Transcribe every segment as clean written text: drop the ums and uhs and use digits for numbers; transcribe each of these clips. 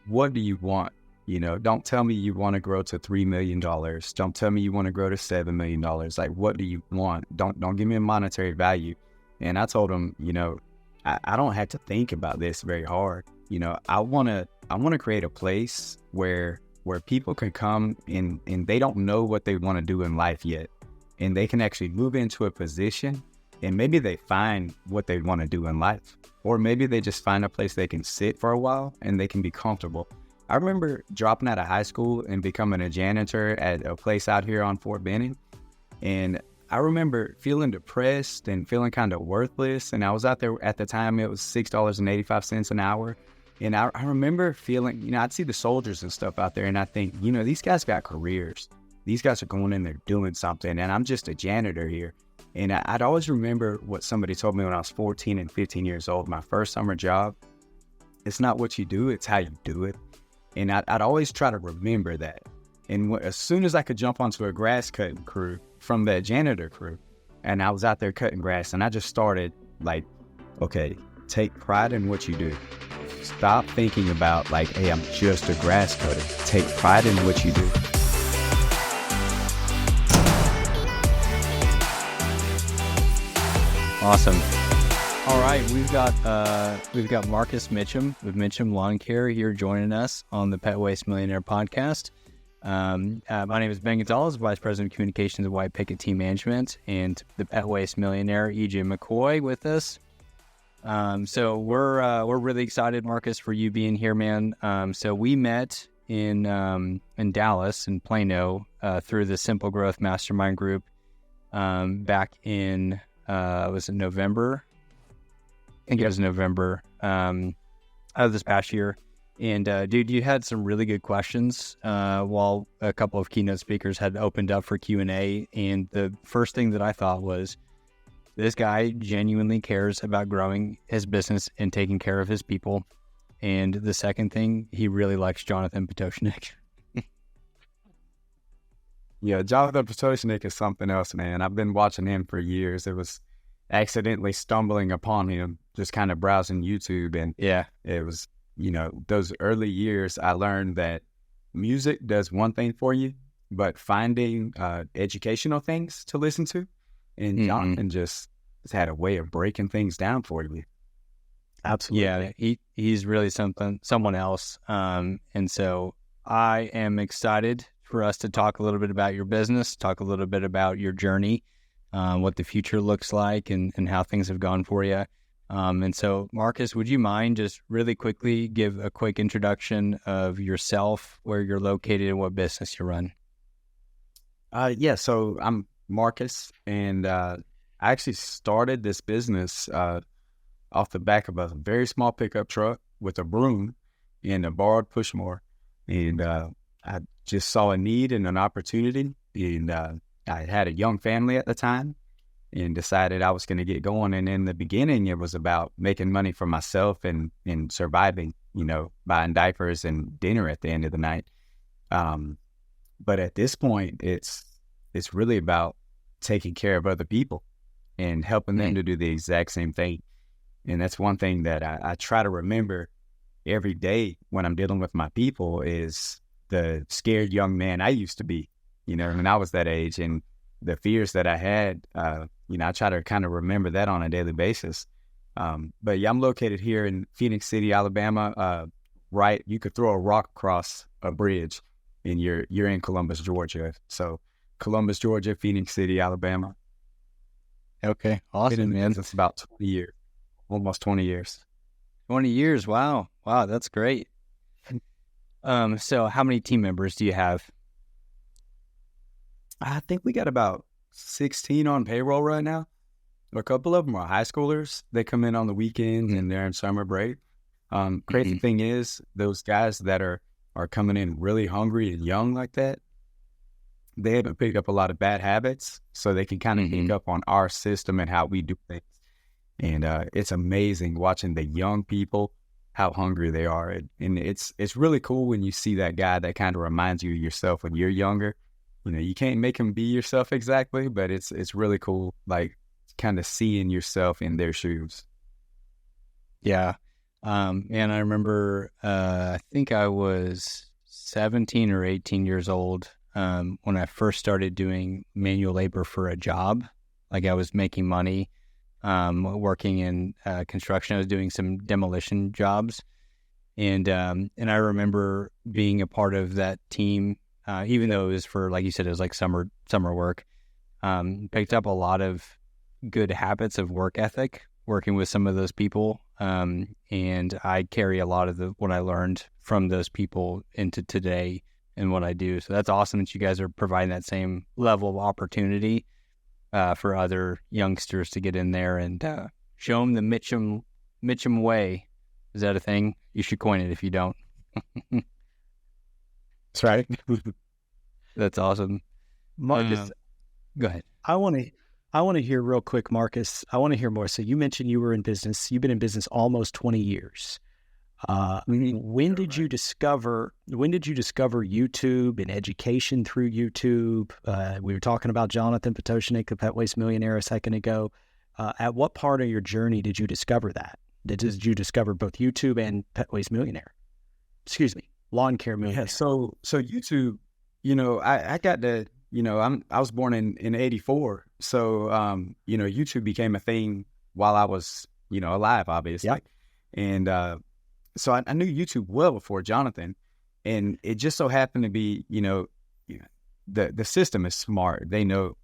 what do you want? Don't tell me you want to grow to $3 million. Don't tell me you want to grow to $7 million. Like, what do you want? Don't give me a monetary value. And I told him, I don't have to think about this very hard. I want to create a place where people can come and they don't know what they want to do in life yet. And they can actually move into a position and maybe they find what they want to do in life. Or maybe they just find a place they can sit for a while and they can be comfortable. I remember dropping out of high school and becoming a janitor at a place out here on Fort Benning. And I remember feeling depressed and feeling kind of worthless. And I was out there at the time, it was $6.85 an hour. And I remember feeling, I'd see the soldiers and stuff out there and I think, these guys got careers. These guys are going in there doing something and I'm just a janitor here. And I'd always remember what somebody told me when I was 14 and 15 years old, my first summer job. It's not what you do, it's how you do it. And I'd always try to remember that. And as soon as I could jump onto a grass cutting crew from that janitor crew, and I was out there cutting grass, and I just started like, okay, take pride in what you do. Stop thinking about like, hey, I'm just a grass cutter. Take pride in what you do. Awesome. All right, we've got Marcus Mitchum with Mitchum Lawn Care here joining us on the Pet Waste Millionaire podcast. My name is Ben Gonzalez, Vice President of Communications at White Picket Team Management, and the Pet Waste Millionaire EJ McCoy with us. So we're really excited, Marcus, for you being here, man. So we met in Dallas, in Plano, through the Simple Growth Mastermind group back in was it November? I think it was November of this past year. And dude, you had some really good questions while a couple of keynote speakers had opened up for Q&A. And the first thing that I thought was, this guy genuinely cares about growing his business and taking care of his people. And the second thing, he really likes Jonathan Potoshnik. Yeah, Jonathan Potoshnik is something else, man. I've been watching him for years. It was accidentally stumbling upon him, just kind of browsing YouTube. And yeah, it was, those early years, I learned that music does one thing for you, but finding educational things to listen to. And Jonathan just had a way of breaking things down for you. Absolutely. Yeah, he's really someone else. And so I am excited for us to talk a little bit about your business, talk a little bit about your journey, what the future looks like and how things have gone for you. And so, Marcus, would you mind just really quickly give a quick introduction of yourself, where you're located, and what business you run? Yeah, so I'm Marcus, and I actually started this business off the back of a very small pickup truck with a broom and a borrowed push mower. And I just saw a need and an opportunity, and I had a young family at the time and decided I was going to get going. And in the beginning, it was about making money for myself and surviving, buying diapers and dinner at the end of the night. But at this point, it's really about taking care of other people and helping them to do the exact same thing. And that's one thing that I try to remember every day when I'm dealing with my people is the scared young man I used to be, when I was that age, and the fears that I had, I try to kind of remember that on a daily basis. But yeah, I'm located here in Phoenix City, Alabama. Right, you could throw a rock across a bridge and you're in Columbus, Georgia. So Columbus, Georgia, Phoenix City, Alabama. Okay, awesome, man. It's about 20 years, almost 20 years. 20 years, wow, that's great. So how many team members do you have? I think we got about 16 on payroll right now. A couple of them are high schoolers. They come in on the weekends and they're in summer break. Crazy thing is, those guys that are coming in really hungry and young like that, they haven't picked up a lot of bad habits, so they can kind of pick up on our system and how we do things. And it's amazing watching the young people, how hungry they are. And it's really cool when you see that guy that kind of reminds you of yourself when you're younger. You can't make them be yourself exactly, but it's really cool, like kind of seeing yourself in their shoes. Yeah. And I remember, I think I was 17 or 18 years old when I first started doing manual labor for a job. Like I was making money working in construction. I was doing some demolition jobs. And I remember being a part of that team, even though it was for, like you said, it was like summer work. Picked up a lot of good habits of work ethic working with some of those people. And I carry a lot of what I learned from those people into today and what I do. So that's awesome that you guys are providing that same level of opportunity for other youngsters to get in there and show them the Mitchum way. Is that a thing? You should coin it if you don't. That's right. That's awesome. Marcus, go ahead. I want to hear real quick, Marcus. I want to hear more. So you mentioned you were in business. You've been in business almost 20 years. When did you discover YouTube and education through YouTube? We were talking about Jonathan Petoshnik, the Pet Waste Millionaire, a second ago. At what part of your journey did you discover that? Did you discover both YouTube and Pet Waste Millionaire? Excuse me, Lawn Care Millionaire. Yeah, so YouTube, I got to, I was born in 84. So, YouTube became a thing while I was, alive, obviously. Yep. And so I knew YouTube well before Jonathan. And it just so happened to be, the system is smart. They know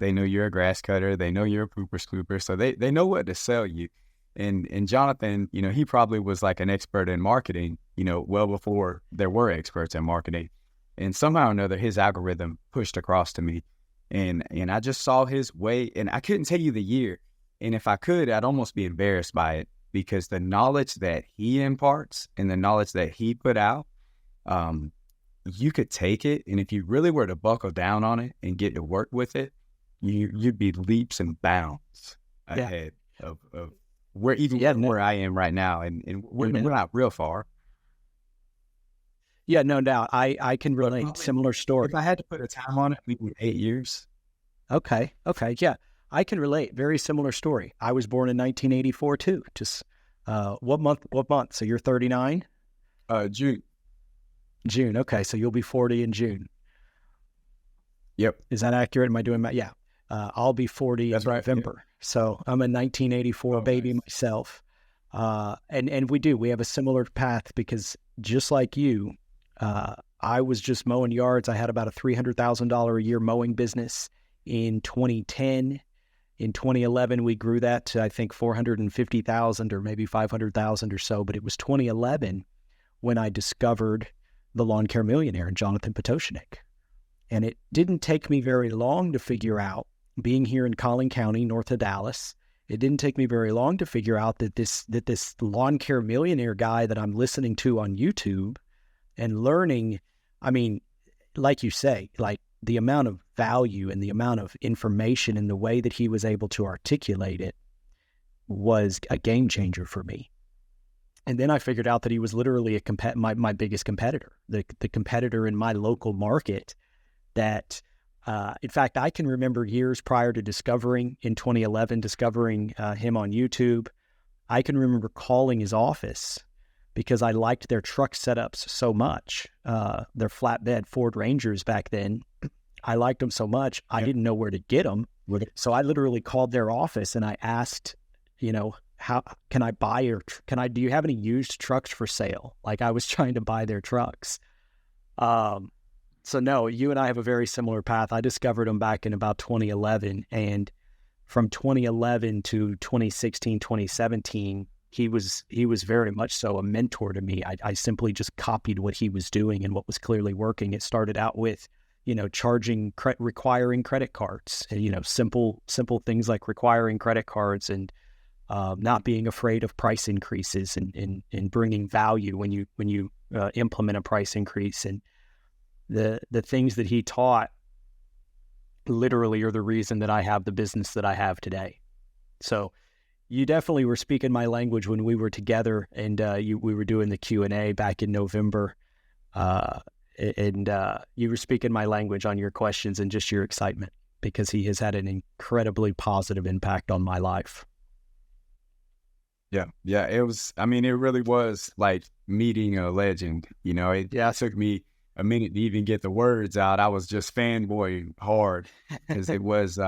you're a grass cutter. They know you're a pooper scooper. So they know what to sell you. And Jonathan, he probably was like an expert in marketing, well before there were experts in marketing. And somehow or another, his algorithm pushed across to me. And I just saw his way, and I couldn't tell you the year. And if I could, I'd almost be embarrassed by it, because the knowledge that he imparts and the knowledge that he put out, you could take it. And if you really were to buckle down on it and get to work with it, you'd be leaps and bounds ahead of where I am right now. And we're not real far. Yeah, no doubt. I can relate. Similar story. If I had to put a time on it, maybe 8 years. Okay. Yeah, I can relate. Very similar story. I was born in 1984 too. Just what month? So you're 39? June. Okay, so you'll be 40 in June. Yep. Is that accurate? Am I doing that? Yeah. I'll be 40 in November. Yeah. So I'm a 1984 baby myself. And we have a similar path, because just like you, I was just mowing yards. I had about a $300,000 a year mowing business in 2010. In 2011, we grew that to, I think, 450,000 or maybe 500,000 or so. But it was 2011 when I discovered the Lawn Care Millionaire and Jonathan Petoshnik. And it didn't take me very long to figure out, being here in Collin County, north of Dallas, it didn't take me very long to figure out that this Lawn Care Millionaire guy that I'm listening to on YouTube and learning, I mean, like you say, like the amount of value and the amount of information and the way that he was able to articulate it was a game changer for me. And then I figured out that he was literally my biggest competitor, the competitor in my local market that, in fact, I can remember years prior to discovering him on YouTube. I can remember calling his office because I liked their truck setups so much. Their flatbed Ford Rangers back then, I liked them so much, I didn't know where to get them. So I literally called their office and I asked, how can I buy do you have any used trucks for sale? Like, I was trying to buy their trucks. So no, you and I have a very similar path. I discovered him back in about 2011, and from 2011 to 2016, 2017, he was very much so a mentor to me. I simply just copied what he was doing and what was clearly working. It started out with, requiring credit cards, simple things like requiring credit cards and not being afraid of price increases and bringing value when you implement a price increase. And the things that he taught literally are the reason that I have the business that I have today. So you definitely were speaking my language when we were together, and we were doing the Q&A back in November. And you were speaking my language on your questions and just your excitement, because he has had an incredibly positive impact on my life. Yeah. It was, I mean, it really was like meeting a legend. It took me a minute to even get the words out. I was just fanboy hard because it was,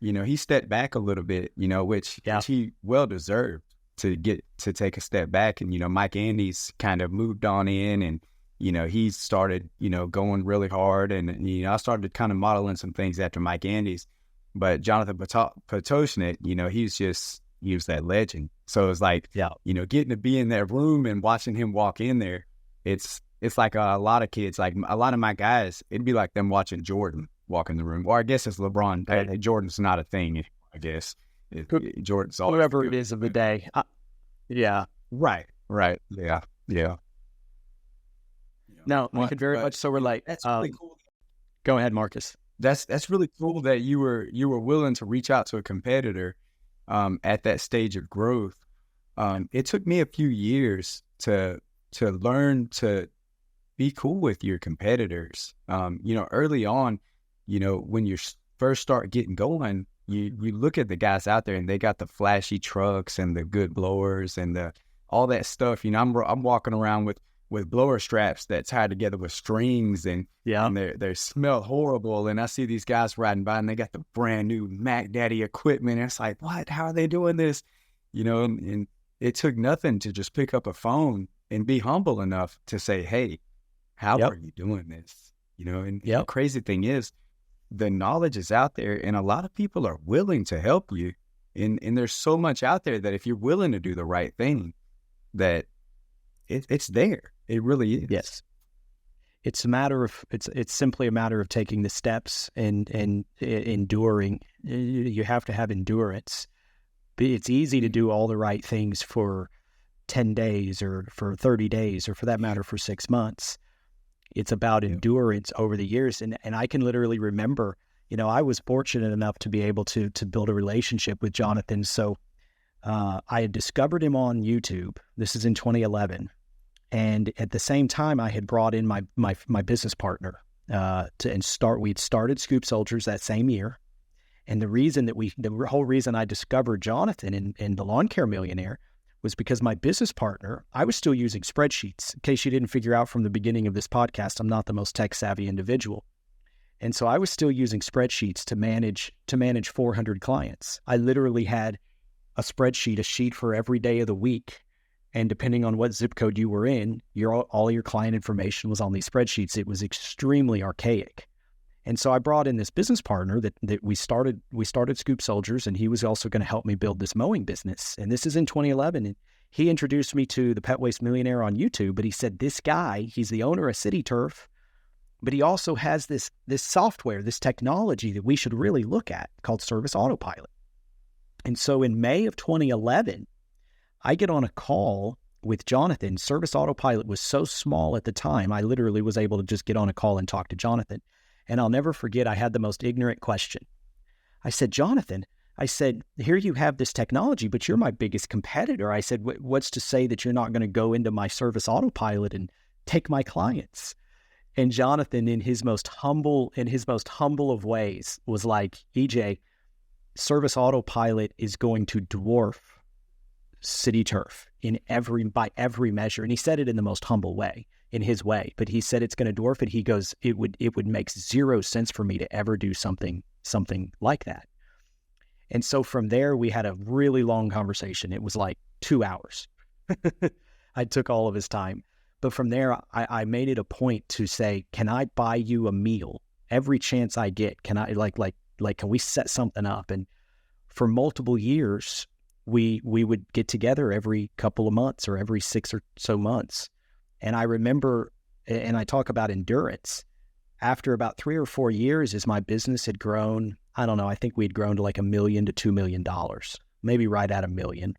he stepped back a little bit, which he well deserved to take a step back. And, Mike Andes kind of moved on in and, he started, going really hard. And, I started kind of modeling some things after Mike Andes. But Jonathan Potoshnik, he was that legend. So it's like, getting to be in that room and watching him walk in there, it's like a lot of kids, like a lot of my guys, it'd be like them watching Jordan walk in the room. Or I guess it's LeBron. Jordan's not a thing, I guess. Jordan's always whoever it is of the day. Right. Yeah. No, we could very much so relate. That's really cool. Go ahead, Marcus. That's really cool that you were willing to reach out to a competitor at that stage of growth. It took me a few years to learn to be cool with your competitors. Early on, when you first start getting going, you look at the guys out there and they got the flashy trucks and the good blowers and all that stuff. I'm walking around with blower straps that tie together with strings and they smell horrible. And I see these guys riding by and they got the brand new Mac Daddy equipment. And it's like, what? How are they doing this? And it took nothing to just pick up a phone and be humble enough to say, hey, how are you doing this? And the crazy thing is the knowledge is out there and a lot of people are willing to help you. And there's so much out there that if you're willing to do the right thing, that it's there. It really is. Yes. It's simply a matter of taking the steps and enduring. You have to have endurance. It's easy to do all the right things for 10 days or for 30 days or for that matter for 6 months. It's about endurance over the years. And I can literally remember, I was fortunate enough to be able to build a relationship with Jonathan. So I had discovered him on YouTube. This is in 2011. And at the same time, I had brought in my business partner we'd started Scoop Soldiers that same year. And the whole reason I discovered Jonathan and the Lawn Care Millionaire was because my business partner, I was still using spreadsheets. In case you didn't figure out from the beginning of this podcast, I'm not the most tech savvy individual. And so I was still using spreadsheets to manage 400 clients. I literally had a sheet for every day of the week. And depending on what zip code you were in, all your client information was on these spreadsheets. It was extremely archaic. And so I brought in this business partner that we started Scoop Soldiers, and he was also going to help me build this mowing business. And this is in 2011. And he introduced me to the Pet Waste Millionaire on YouTube, but he said, this guy, he's the owner of City Turf, but he also has this software, this technology that we should really look at called Service Autopilot. And so in May of 2011, I get on a call with Jonathan. Service Autopilot was so small at the time, I literally was able to just get on a call and talk to Jonathan. And I'll never forget, I had the most ignorant question. I said, Jonathan, here you have this technology, but you're my biggest competitor. I said, what's to say that you're not going to go into my Service Autopilot and take my clients? And Jonathan, in his most humble of ways, was like, EJ, Service Autopilot is going to dwarf City Turf by every measure. And he said it in the most humble way, in his way, but he said it's going to dwarf it. He goes, it would make zero sense for me to ever do something like that. And so from there, we had a really long conversation. It was like 2 hours. I took all of his time. But from there, I made it a point to say, can I buy you a meal every chance I get? Can I can we set something up? And for multiple years, we would get together every couple of months or every 6 or so months. And I remember, and I talk about endurance, after about 3 or 4 years, as my business had grown, I don't know, I think we'd grown to like $1 million to $2 million, maybe right at $1 million.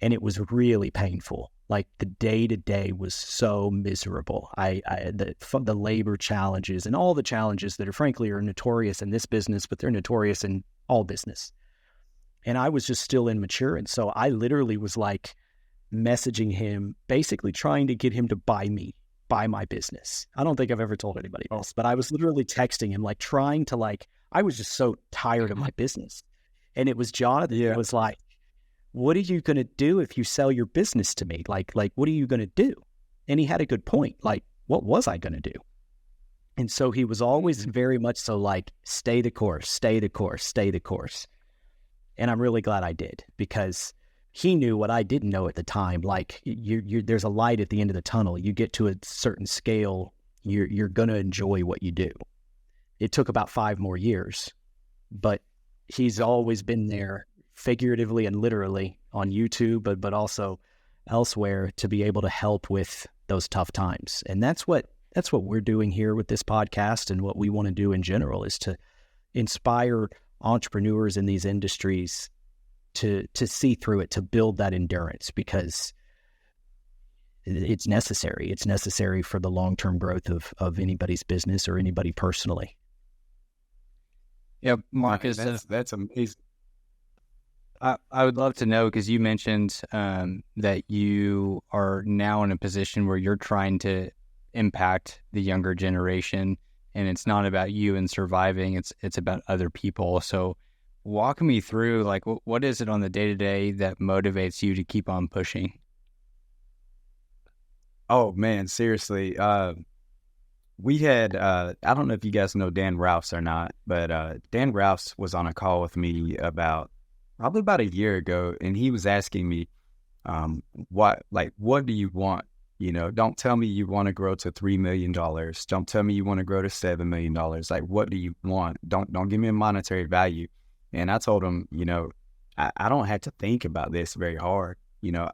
And it was really painful. Like the day-to-day was so miserable. The labor challenges and all the challenges that are notorious in this business, but they're notorious in all business. And I was just still immature. And so I literally was like messaging him, basically trying to get him to buy my business. I don't think I've ever told anybody else, but I was literally texting him, like trying to I was just so tired of my business. And it was Jonathan who was like, what are you going to do if you sell your business to me? Like, what are you going to do? And he had a good point. Like, what was I going to do? And so he was always very much so like, stay the course, stay the course, stay the course. And I'm really glad I did, because he knew what I didn't know at the time. Like, there's a light at the end of the tunnel. You get to a certain scale, you're going to enjoy what you do. It took about 5 more years, but he's always been there, figuratively and literally, on YouTube, but also elsewhere, to be able to help with those tough times. And that's what we're doing here with this podcast, and what we want to do in general is to inspire entrepreneurs in these industries to see through it, to build that endurance, because it's necessary. It's necessary for the long-term growth of anybody's business or anybody personally. Yeah, Marcus, that's amazing. I would love to know, because you mentioned that you are now in a position where you're trying to impact the younger generation, and it's not about you and surviving, it's about other people. So walk me through, like, what is it on the day-to-day that motivates you to keep on pushing? Oh man, seriously. We had, I don't know if you guys know Dan Rouse or not, but Dan Rouse was on a call with me probably about a year ago, and he was asking me, what do you want? Don't tell me you want to grow to $3 million. Don't tell me you want to grow to $7 million. Like, what do you want? Don't give me a monetary value. And I told him, I don't have to think about this very hard.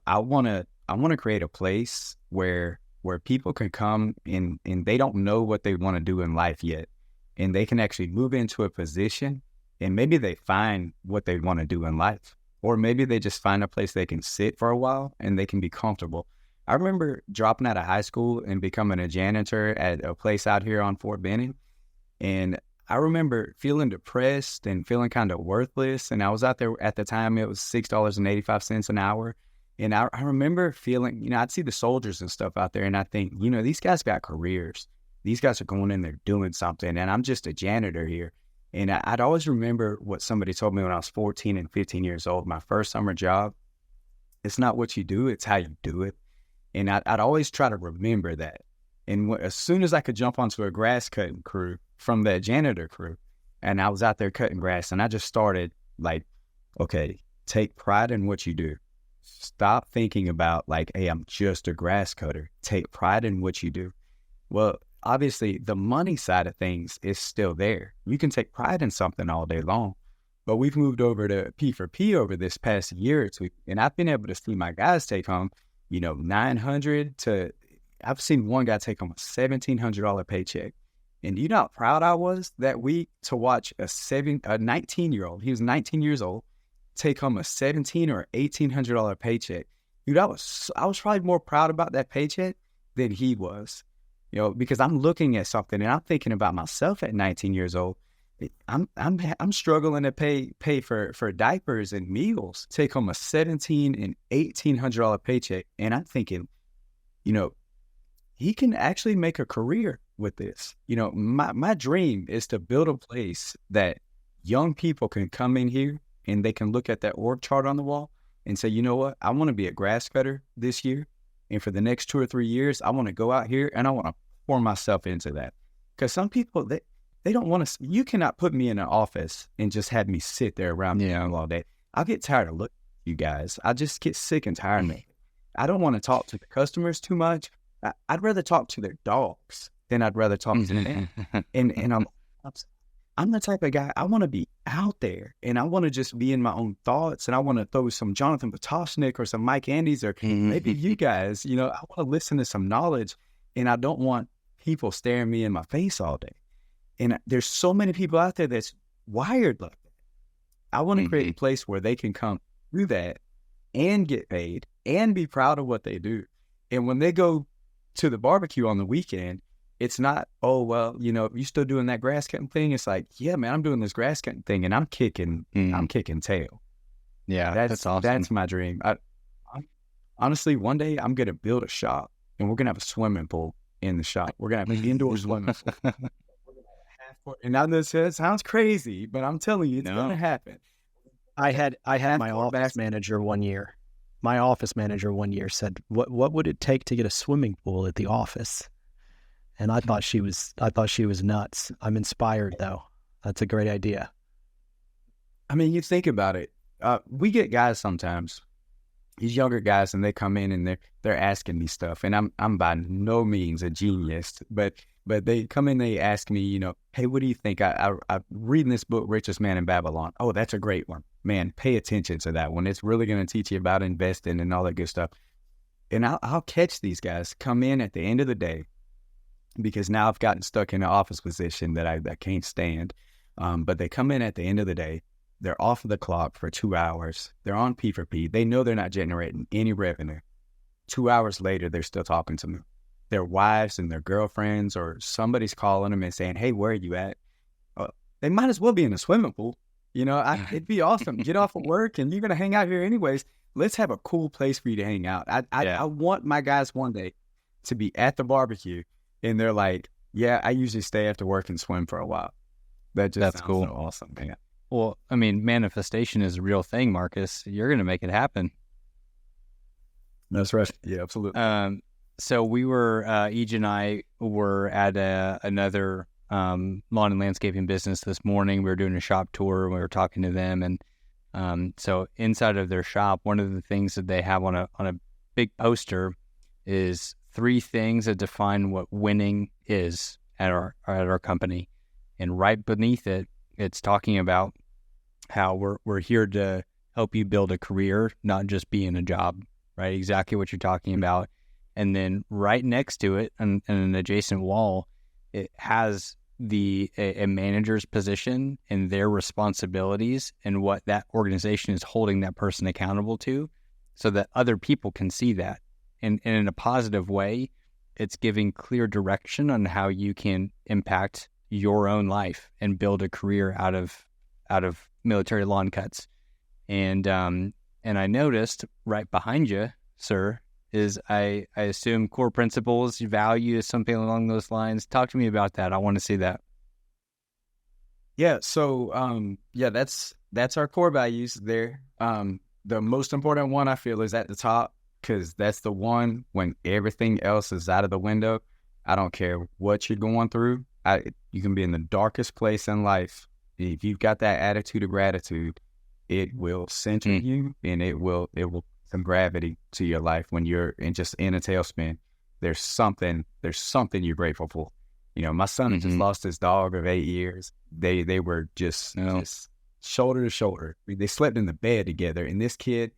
I want to create a place where people can come and they don't know what they want to do in life yet. And they can actually move into a position, and maybe they find what they want to do in life. Or maybe they just find a place they can sit for a while and they can be comfortable. I remember dropping out of high school and becoming a janitor at a place out here on Fort Benning. And I remember feeling depressed and feeling kind of worthless. And I was out there at the time, it was $6.85 an hour. And I remember feeling, I'd see the soldiers and stuff out there, and I think, these guys got careers. These guys are going in there doing something, and I'm just a janitor here. And I'd always remember what somebody told me when I was 14 and 15 years old, my first summer job. It's not what you do, it's how you do it. And I'd always try to remember that. And as soon as I could jump onto a grass cutting crew from that janitor crew, and I was out there cutting grass, and I just started like, okay, take pride in what you do. Stop thinking about like, hey, I'm just a grass cutter. Take pride in what you do. Well, obviously, the money side of things is still there. You can take pride in something all day long. But we've moved over to P4P over this past year or two, and I've been able to see my guys take home, $900 to, I've seen one guy take home a $1,700 paycheck. And you know how proud I was that week to watch a 19-year-old, he was 19 years old, take home a $1,700 or $1,800 paycheck. Dude, I was probably more proud about that paycheck than he was, because I'm looking at something and I'm thinking about myself at 19 years old. I'm struggling to pay for diapers and meals, take home a $1,700 and $1,800 paycheck, and I'm thinking, he can actually make a career with this. My dream is to build a place that young people can come in here and they can look at that org chart on the wall and say, you know what, I want to be a grass cutter this year, and for the next 2 or 3 years, I want to go out here and I want to pour myself into that. Because some people, they don't want to. You cannot put me in an office and just have me sit there around the table all day. I'll get tired of looking at you guys. I just get sick and tired of it. I don't want to talk to the customers too much. I'd rather talk to their dogs than I'd rather talk to them. And I'm the type of guy, I want to be out there and I want to just be in my own thoughts, and I want to throw some Jonathan Potoshnik or some Mike Andes or maybe you guys, I want to listen to some knowledge, and I don't want people staring me in my face all day. And there's so many people out there that's wired like that. I want to create a place where they can come do that and get paid and be proud of what they do. And when they go to the barbecue on the weekend, it's not, oh, well, you still doing that grass cutting thing? It's like, yeah, man, I'm doing this grass cutting thing and I'm kicking tail. Yeah, that's awesome. That's my dream. I honestly, one day I'm going to build a shop and we're going to have a swimming pool in the shop. We're going to have an indoor swimming pool. And now this sounds crazy, but I'm telling you, it's going to happen. I had my office manager one year. My office manager one year said, "What would it take to get a swimming pool at the office?" And I thought she was nuts. I'm inspired though. That's a great idea. I mean, you think about it. We get guys sometimes, these younger guys, and they come in and they're asking me stuff, and I'm by no means a genius, but they come in, they ask me, you know, hey, what do you think? I'm reading this book, Richest Man in Babylon. Oh, that's a great one, man. Pay attention to that one. It's really going to teach you about investing and all that good stuff. And I'll catch these guys come in at the end of the day, because now I've gotten stuck in an office position that I can't stand. But they come in at the end of the day. They're off of the clock for 2 hours. They're on P4P. They know they're not generating any revenue. 2 hours later, they're still talking to me. Their wives and their girlfriends, or somebody's calling them and saying, hey, where are you at? They might as well be in a swimming pool. You know, it'd be awesome. Get off of work and you're going to hang out here anyways. Let's have a cool place for you to hang out. I want my guys one day to be at the barbecue and they're like, yeah, I usually stay after work and swim for a while. That's cool. So awesome, man. Well, I mean, manifestation is a real thing, Marcus. You're going to make it happen. That's right. Yeah, absolutely. So we were, Ej and I were at another lawn and landscaping business this morning. We were doing a shop tour and we were talking to them. And so inside of their shop, one of the things that they have on a big poster is 3 things that define what winning is at our company. And right beneath it, it's talking about how we're here to help you build a career, not just be in a job, right? Exactly what you're talking about. And then right next to it, on an adjacent wall, it has a manager's position and their responsibilities and what that organization is holding that person accountable to, so that other people can see that. And in a positive way, it's giving clear direction on how you can impact your own life and build a career out of military lawn cuts. And I noticed right behind you, sir, is I assume core principles, values, something along those lines. Talk to me about that. I want to see that. Yeah. So, that's our core values there. The most important one I feel is at the top, because that's the one when everything else is out of the window. I don't care what you're going through. You can be in the darkest place in life. If you've got that attitude of gratitude, it will center you, and it will some gravity to your life when you're in a tailspin. There's something you're grateful for. You know, my son just lost his dog of 8 years. They were just shoulder to shoulder. They slept in the bed together. And this kid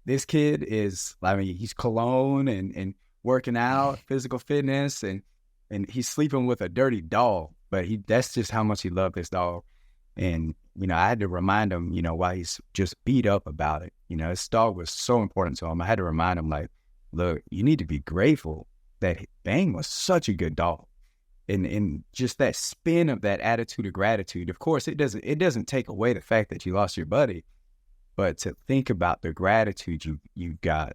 is, I mean, he's cologne and working out, physical fitness, and he's sleeping with a dirty dog. But that's just how much he loved this dog. And, you know, I had to remind him, you know, while he's just beat up about it. You know, his dog was so important to him. I had to remind him, like, look, you need to be grateful that Bang was such a good dog. And just that spin of that attitude of gratitude. Of course, it doesn't take away the fact that you lost your buddy, but to think about the gratitude you got,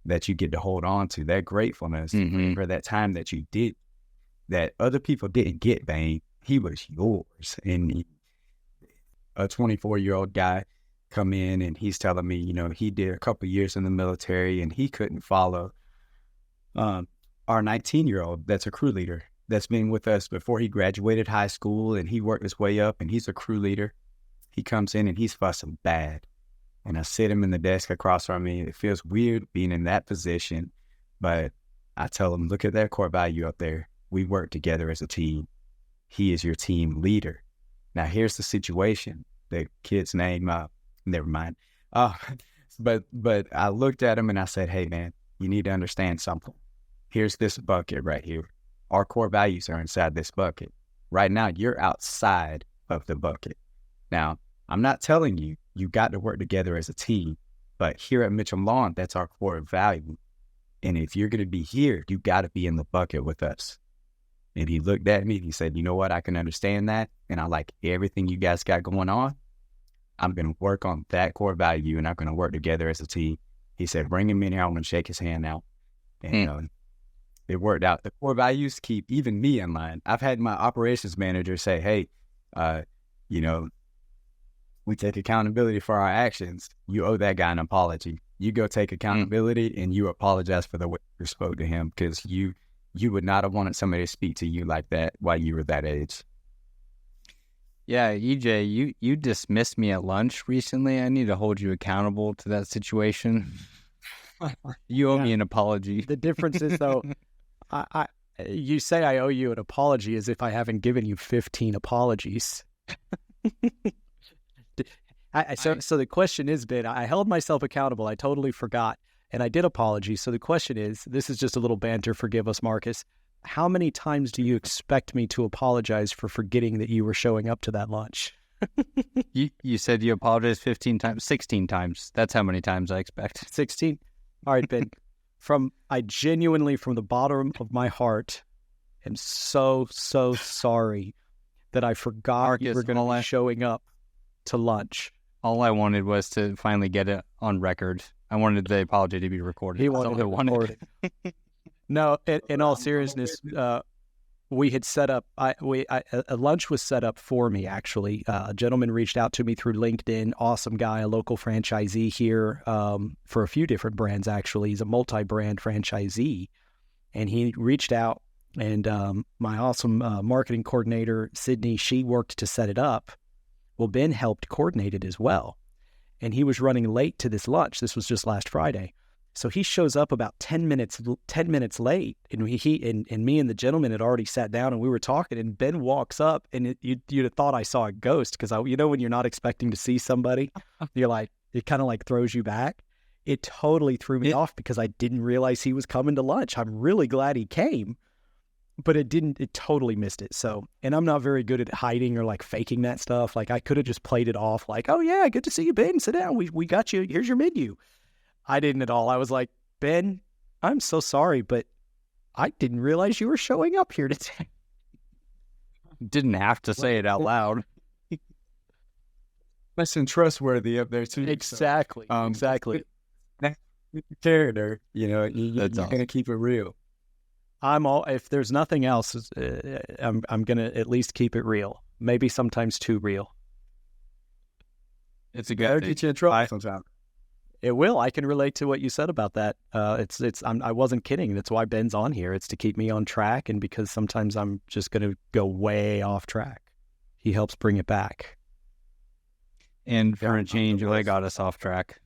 that you get to hold on to, that gratefulness for that time that you did, that other people didn't get. Bang, he was yours. And a 24-year-old guy come in and he's telling me, you know, he did a couple years in the military and he couldn't follow our 19-year-old that's a crew leader that's been with us before he graduated high school, and he worked his way up and he's a crew leader. He comes in and he's fussing bad. And I sit him in the desk across from me. It feels weird being in that position, but I tell him, look at that core value up there. We work together as a team. He is your team leader. Now, here's the situation. The kid's name, never mind. But I looked at him and I said, hey, man, you need to understand something. Here's this bucket right here. Our core values are inside this bucket. Right now, you're outside of the bucket. Now, I'm not telling you got to work together as a team, but here at Mitchum Lawn, that's our core value. And if you're going to be here, you got to be in the bucket with us. And he looked at me and he said, you know what? I can understand that. And I like everything you guys got going on. I'm going to work on that core value and I'm going to work together as a team. He said, bring him in here. I'm going to shake his hand now. And it worked out. The core values keep even me in line. I've had my operations manager say, hey, you know, we take accountability for our actions. You owe that guy an apology. You go take accountability and you apologize for the way you spoke to him, because you would not have wanted somebody to speak to you like that while you were that age. Yeah, EJ, you dismissed me at lunch recently. I need to hold you accountable to that situation. You owe me an apology. The difference is, though, you say I owe you an apology as if I haven't given you 15 apologies. So the question is, Ben, I held myself accountable. I totally forgot, and I did apology. So the question is, this is just a little banter. Forgive us, Marcus. How many times do you expect me to apologize for forgetting that you were showing up to that lunch? You said you apologized 15 times, 16 times. That's how many times I expect. 16? All right, Ben. I genuinely, from the bottom of my heart, am so sorry that I forgot Marcus, you were going to be showing up to lunch. All I wanted was to finally get it on record. I wanted the apology to be recorded. He wanted it recorded. No, in all seriousness, we had set up. A lunch was set up for me. Actually, a gentleman reached out to me through LinkedIn. Awesome guy, a local franchisee here for a few different brands. Actually, he's a multi-brand franchisee, and he reached out. And my awesome marketing coordinator, Sydney, she worked to set it up. Well, Ben helped coordinate it as well. And he was running late to this lunch. This was just last Friday. So he shows up about 10 minutes late. And me and the gentleman had already sat down and we were talking. And Ben walks up, and you'd have thought I saw a ghost, because when you're not expecting to see somebody, you're like, it kind of like throws you back. It totally threw me off because I didn't realize he was coming to lunch. I'm really glad he came. But it totally missed it. So, and I'm not very good at hiding or like faking that stuff. Like, I could have just played it off like, oh yeah, good to see you, Ben. Sit down. We got you. Here's your menu. I didn't at all. I was like, Ben, I'm so sorry, but I didn't realize you were showing up here today. Didn't have to say it out loud. Nice and trustworthy up there too. Exactly. So, exactly. Character, you're awesome. gonna keep it real. If there's nothing else, I'm gonna at least keep it real. Maybe sometimes too real. It's a good thing. Get you in trouble sometimes. It will. I can relate to what you said about that. I wasn't kidding. That's why Ben's on here. It's to keep me on track, and because sometimes I'm just gonna go way off track. He helps bring it back. And for a change, I got us off track.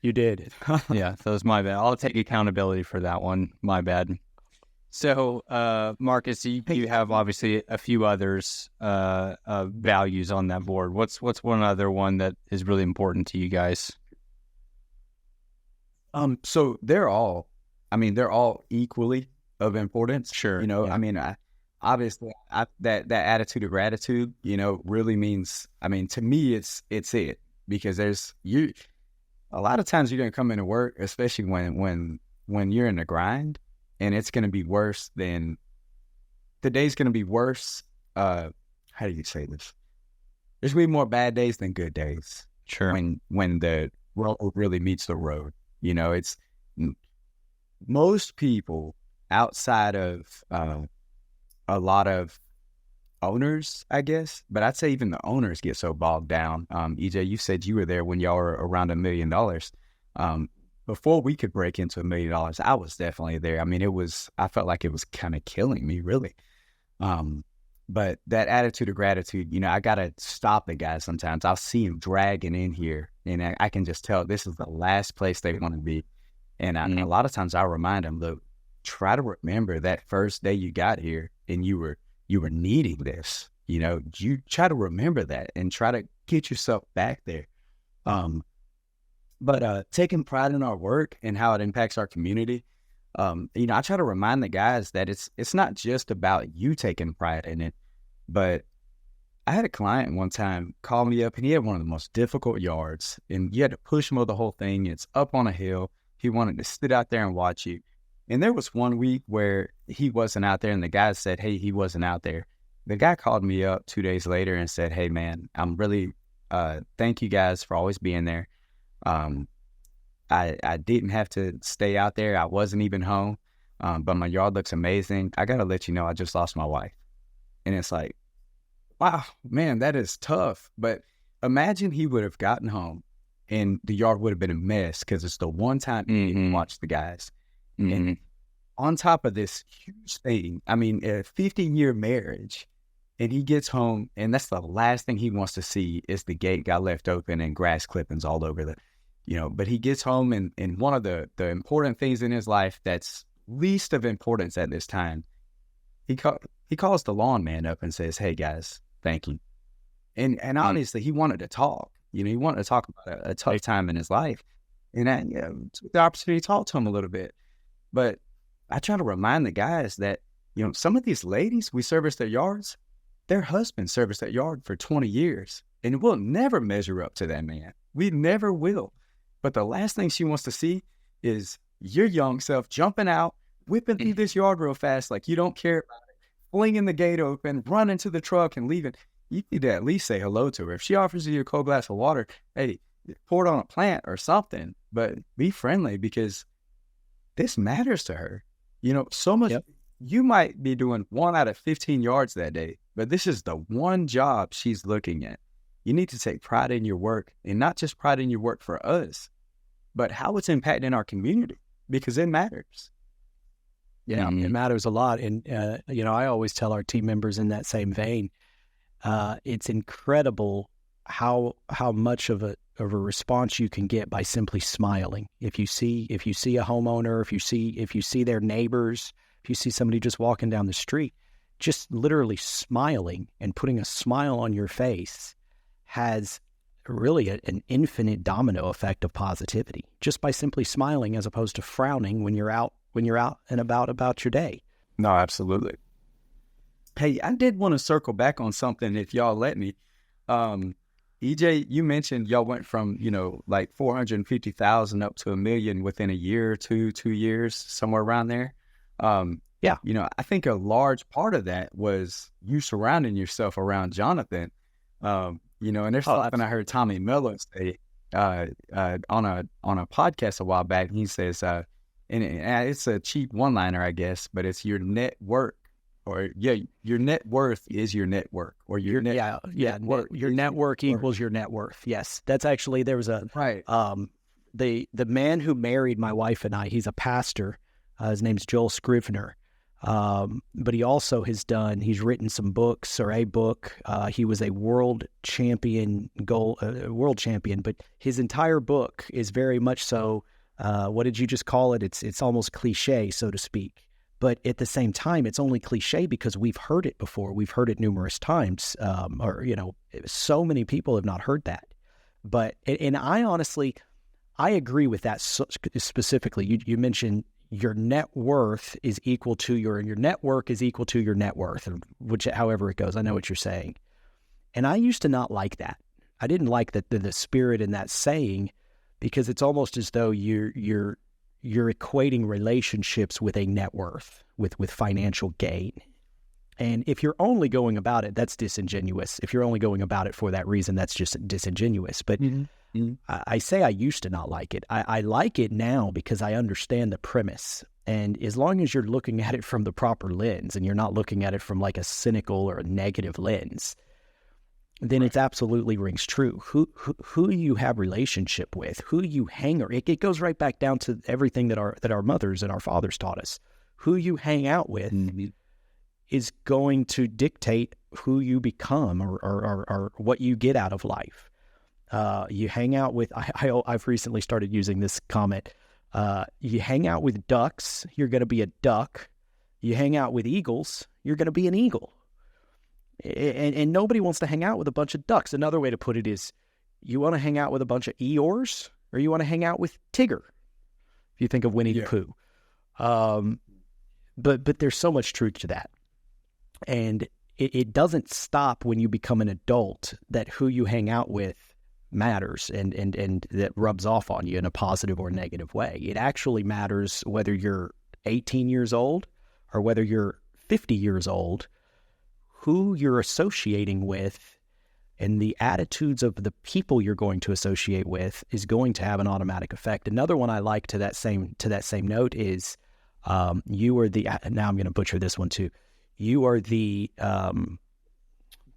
You did. Yeah, that was my bad. I'll take accountability for that one. My bad. So, Marcus, you have obviously a few others values on that board. What's one other one that is really important to you guys? So they're all equally of importance. Sure. Yeah. Obviously that attitude of gratitude, really means. To me, it's it, because a lot of times you're gonna come into work, especially when you're in the grind, and it's gonna be worse than the day's gonna be worse. How do you say this? There's gonna be more bad days than good days. Sure. When the road really meets the road, it's most people outside of a lot of owners, I guess, but I'd say even the owners get so bogged down. EJ, you said you were there when y'all were around $1 million. Before we could break into $1 million, I was definitely there. I felt like it was kind of killing me, really. But that attitude of gratitude, I got to stop the guy sometimes. I'll see him dragging in here, and I can just tell this is the last place they want to be. And a lot of times I remind them, look, try to remember that first day you got here and you were needing this. You try to remember that and try to get yourself back there. But taking pride in our work and how it impacts our community, I try to remind the guys that it's not just about you taking pride in it. But I had a client one time call me up, and he had one of the most difficult yards, and you had to push mow the whole thing. It's up on a hill. He wanted to sit out there and watch you. And there was one week where he wasn't out there, and the guy said, hey, he wasn't out there. The guy called me up 2 days later and said, hey, man, I'm really, thank you guys for always being there. I didn't have to stay out there. I wasn't even home, but my yard looks amazing. I got to let you know, I just lost my wife. And it's like, wow, man, that is tough. But imagine he would have gotten home and the yard would have been a mess because it's the one time he didn't watch the guys. And on top of this huge thing, I mean, a 50-year marriage, and he gets home and that's the last thing he wants to see is the gate got left open and grass clippings all over the, but he gets home and one of the important things in his life that's least of importance at this time, he calls the lawn man up and says, "Hey guys, thank you." And obviously he wanted to talk, he wanted to talk about a tough time in his life. And I took the opportunity to talk to him a little bit. But I try to remind the guys that, some of these ladies, we service their yards, their husbands service that yard for 20 years. And we'll never measure up to that man. We never will. But the last thing she wants to see is your young self jumping out, whipping through this yard real fast like you don't care about it, flinging the gate open, running to the truck and leaving. You need to at least say hello to her. If she offers you a cold glass of water, hey, pour it on a plant or something, but be friendly because this matters to her. So much. Yep. You might be doing 1 out of 15 yards that day, but this is the one job she's looking at. You need to take pride in your work, and not just pride in your work for us, but how it's impacting our community, because it matters. Yeah, it matters a lot. And, I always tell our team members in that same vein, it's incredible how much of a response you can get by simply smiling. If you see a homeowner, if you see their neighbors, if you see somebody just walking down the street, just literally smiling and putting a smile on your face has really an infinite domino effect of positivity, just by simply smiling as opposed to frowning when you're out and about your day. No, absolutely. Hey, I did want to circle back on something if y'all let me. EJ, you mentioned y'all went from, like 450,000 up to $1 million within a year or 2 years, somewhere around there. Yeah. I think a large part of that was you surrounding yourself around Jonathan. And there's something I heard Tommy Miller say on a podcast a while back. He says, and it's a cheap one-liner, I guess, but it's your net worth. Or your net worth is your network, or your net worth. Your network equals your net worth. Yes, that's actually there was a right. The man who married my wife and I, he's a pastor. His name's Joel Scrivener, but he also he's written some books or a book. He was a world champion, but his entire book is very much so. What did you just call it? It's almost cliche, so to speak. But at the same time, it's only cliche because we've heard it before. We've heard it numerous times, so many people have not heard that. But, and I honestly, I agree with that specifically. You mentioned your net worth is equal to your network is equal to your net worth, however it goes. I know what you're saying. And I used to not like that. I didn't like the spirit in that saying, because it's almost as though you're equating relationships with a net worth, with financial gain. And if you're only going about it, that's disingenuous. If you're only going about it for that reason, that's just disingenuous. But I say I used to not like it. I like it now because I understand the premise. And as long as you're looking at it from the proper lens and you're not looking at it from like a cynical or a negative lens, then it absolutely rings true. Who you have relationship with, who you hang, or it goes right back down to everything that our mothers and our fathers taught us. Who you hang out with is going to dictate who you become or what you get out of life. You hang out with, I've recently started using this comment. You hang out with ducks, you're going to be a duck. You hang out with eagles, you're going to be an eagle. And nobody wants to hang out with a bunch of ducks. Another way to put it is, you want to hang out with a bunch of Eeyores, or you want to hang out with Tigger, if you think of Winnie the Pooh. But there's so much truth to that. And it doesn't stop when you become an adult that who you hang out with matters and that rubs off on you in a positive or negative way. It actually matters whether you're 18 years old or whether you're 50 years old. Who you're associating with and the attitudes of the people you're going to associate with is going to have an automatic effect. Another one I like to that same note is you are the, now I'm going to butcher this one too. You are the,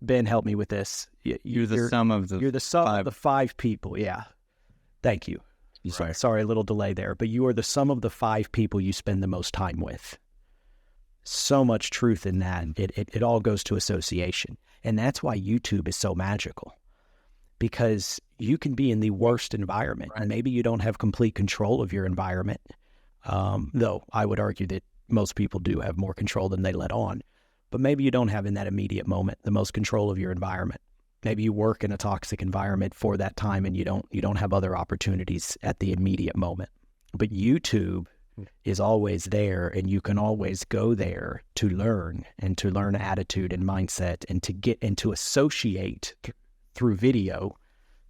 Ben, help me with this. You're the sum of the of the 5 people. Yeah. Thank you. Right. Sorry, a little delay there, but you are the sum of the 5 people you spend the most time with. So much truth in that. It all goes to association. And that's why YouTube is so magical, because you can be in the worst environment, and maybe you don't have complete control of your environment. Though I would argue that most people do have more control than they let on. But maybe you don't have in that immediate moment the most control of your environment. Maybe you work in a toxic environment for that time, and you don't have other opportunities at the immediate moment. But YouTube is always there, and you can always go there to learn attitude and mindset, and to get and to associate through video,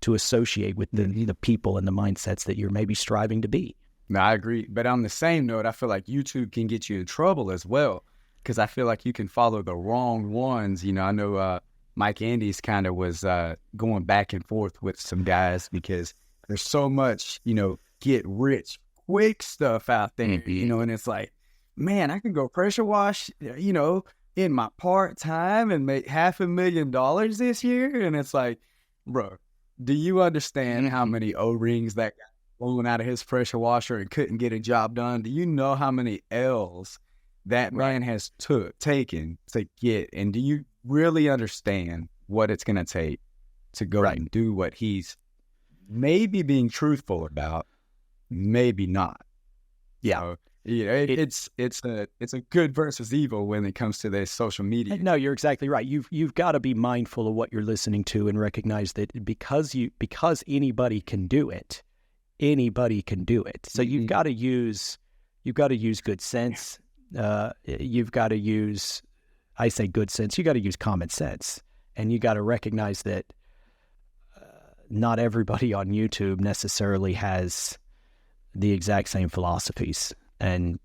to associate with the people and the mindsets that you're maybe striving to be. No, I agree. But on the same note, I feel like YouTube can get you in trouble as well, because I feel like you can follow the wrong ones. You know, I know Mike Andes kind of was going back and forth with some guys because there's so much, get rich quick stuff out there, and it's like, man, I can go pressure wash, in my part-time and make $500,000 this year. And it's like, bro, do you understand how many O-rings that got blown out of his pressure washer and couldn't get a job done? Do you know how many L's that man has taken to get? And do you really understand what it's going to take to go and do what he's maybe being truthful about, maybe not? Yeah. So, it's a good versus evil when it comes to this social media. No, you're exactly right. You've got to be mindful of what you're listening to and recognize that because anybody can do it, So you've got to use good sense. You've got to use, I say good sense, you got to use common sense, and you got to recognize that not everybody on YouTube necessarily has the exact same philosophies. And